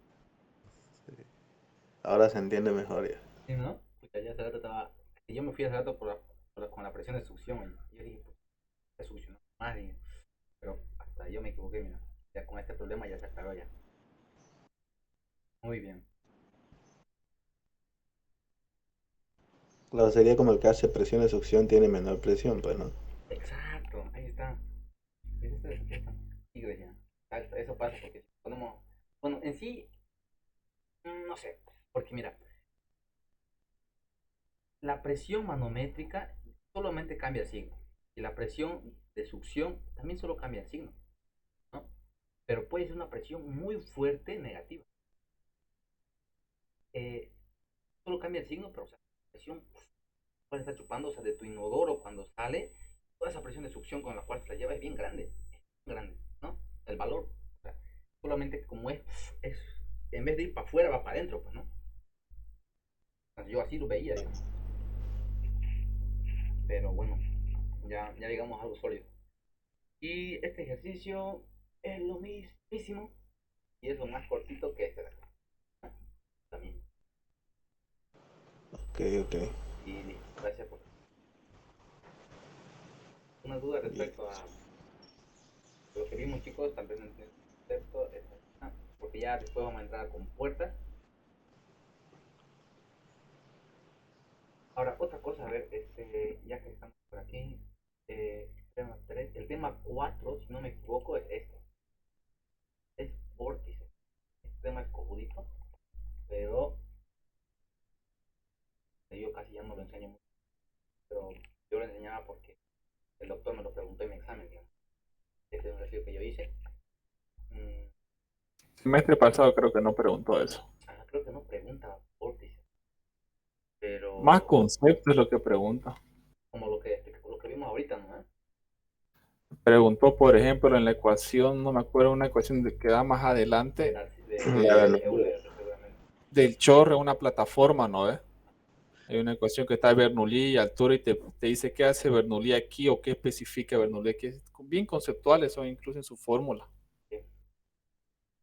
Ahora se entiende mejor ya. Sí, ¿no? Pues ya hace rato estaba. Yo me fui hace rato con la presión de succión. Y yo dije, pues, se succionó más. Pero hasta yo me equivoqué, mira. Ya con este problema ya se aclaró ya. Muy bien. Claro, sería como el que hace presión de succión tiene menor presión, pues, ¿no? Exacto, ahí está. Esta sí, Grecia. Exacto, eso pasa porque si ponemos. Bueno, en sí, no sé. Porque mira, la presión manométrica solamente cambia el signo. Y la presión de succión también solo cambia el signo, ¿no? Pero puede ser una presión muy fuerte negativa. Eh, Solo cambia el signo, pero o sea, la presión puede estar chupando, o sea, de tu inodoro cuando sale, toda esa presión de succión con la cual se la lleva es bien grande, ¿no? El valor, o sea, solamente como es en vez de ir para afuera, va para adentro, pues, ¿no? Entonces, yo así lo veía, digamos. Pero bueno, ya digamos algo sólido. Y este ejercicio es lo mismísimo y es lo más cortito que este de acá, ¿no? También. Ok, ok. Y listo, gracias por una duda Bien. respecto a lo que vimos, chicos, tal vez no entienden el concepto, porque ya después vamos a entrar con puertas. Ahora, otra cosa, a ver, ya que estamos por aquí, tema 3, el tema 4, si no me equivoco, es este, es vórtice. Este tema es cojudito, pero yo casi ya no lo enseño mucho, pero yo lo enseñaba porque el doctor me lo preguntó en mi examen, digamos. Este es un ejercicio que yo hice. Mm, Semestre pasado creo que no preguntó eso. Creo que no pregunta vórtice, Más pero concepto es lo que pregunta. como lo que vimos ahorita, ¿no? Preguntó, por ejemplo, en la ecuación, no me acuerdo, una ecuación que da más adelante, Ya, De no. Euler, seguramente. del chorro en una plataforma, ¿no ves? Hay una ecuación que está Bernoulli y altura y te dice qué hace Bernoulli aquí o qué especifica Bernoulli, que es bien conceptuales son incluso en su fórmula.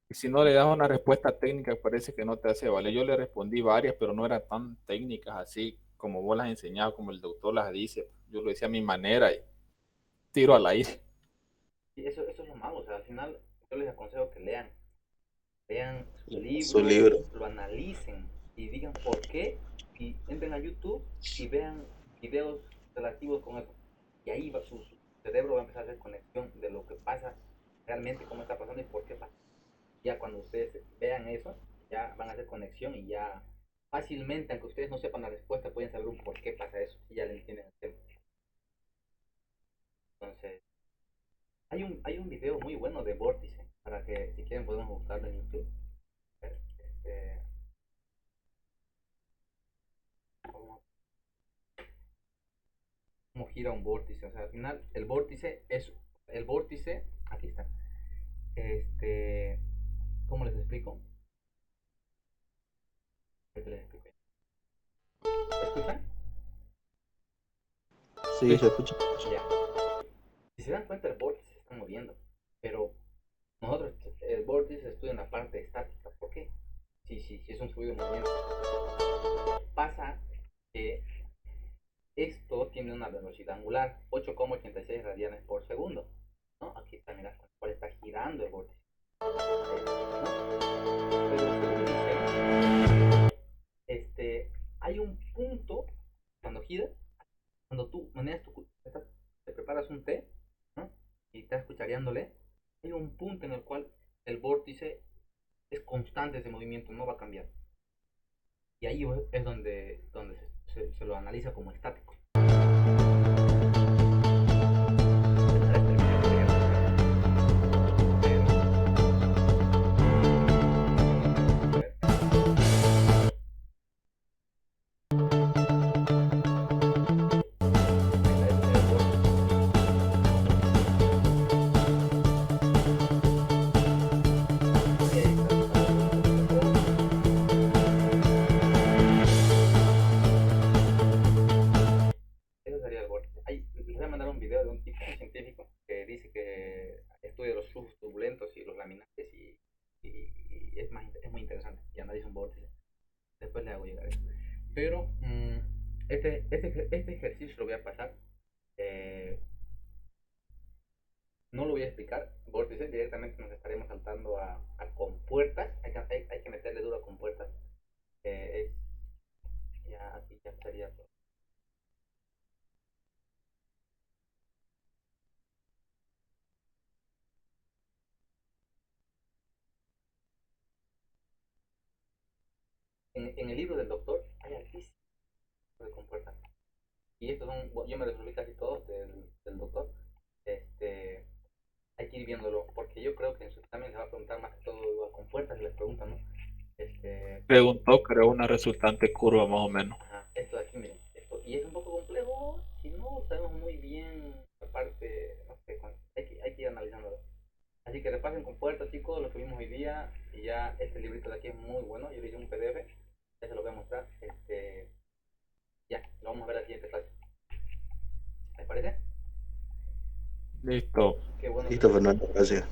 Y si no le das una respuesta técnica, parece que no te hace valer. Yo le respondí varias, pero no eran tan técnicas así como vos las enseñabas, como el doctor las dice. Yo lo decía a mi manera y tiro al aire. Y eso es lo malo, o sea, al final yo les aconsejo que lean Su libro, libro. lo analicen y digan por qué, y entren a YouTube y vean videos relativos con eso. Y ahí va, su cerebro va a empezar a hacer conexión de lo que pasa realmente, cómo está pasando y por qué pasa. Ya cuando ustedes vean eso, ya van a hacer conexión y ya fácilmente, aunque ustedes no sepan la respuesta, pueden saber un por qué pasa eso y ya le entienden el tema. Entonces, hay un video muy bueno de Vórtice, para que si quieren podemos buscarlo en YouTube. Este, cómo, cómo gira un vórtice. O sea, al final el vórtice, aquí está. ¿Cómo les explico? ¿Qué les explico? ¿Me escuchan? Sí, se escucha. Ya. Si se dan cuenta, el vórtice se está moviendo, pero nosotros, el vórtice estudia en la parte estática. ¿Por qué? Si es un fluido en movimiento. Pasa que esto tiene una velocidad angular, 8,86 radianes por segundo. ¿No? Aquí está, mira, con el cual está girando el vórtice. Pero hay un punto cuando gira, cuando tú manejas te preparas un té, ¿no? Y estás cuchareándole, hay un punto en el cual el vórtice es constante ese movimiento, no va a cambiar. Y ahí es donde se lo analiza como estático. Eso sería el vórtice. Les voy a mandar un video de un tipo científico que dice que estudia los flujos turbulentos y los laminares y es muy interesante y analiza un vórtice. Después le hago llegar eso. Pero este ejercicio lo voy a pasar. eh, no lo voy a explicar. Vórtice directamente nos estaremos saltando a compuertas. Hay que meterle duro a compuertas. Ya aquí ya estaría. En el libro del doctor hay altísimos de compuertas. Y estos son, bueno, yo me resolví casi todos del doctor. Hay que ir viéndolo, porque yo creo que en su examen se va a preguntar más que todo a compuertas, y les preguntan, ¿no? Preguntó, creo, una resultante curva más o menos. Ajá, esto de aquí, miren, y es un poco complejo, si no sabemos muy bien la parte, no sé, hay que ir analizándolo. Así que repasen compuertas, chicos, lo que vimos hoy día, y ya este librito de aquí es muy bueno, yo le hice un PDF, ya se lo voy a mostrar, ya, lo vamos a ver la siguiente clase. ¿Les parece? Listo. Qué bueno. Listo, Fernando, gracias.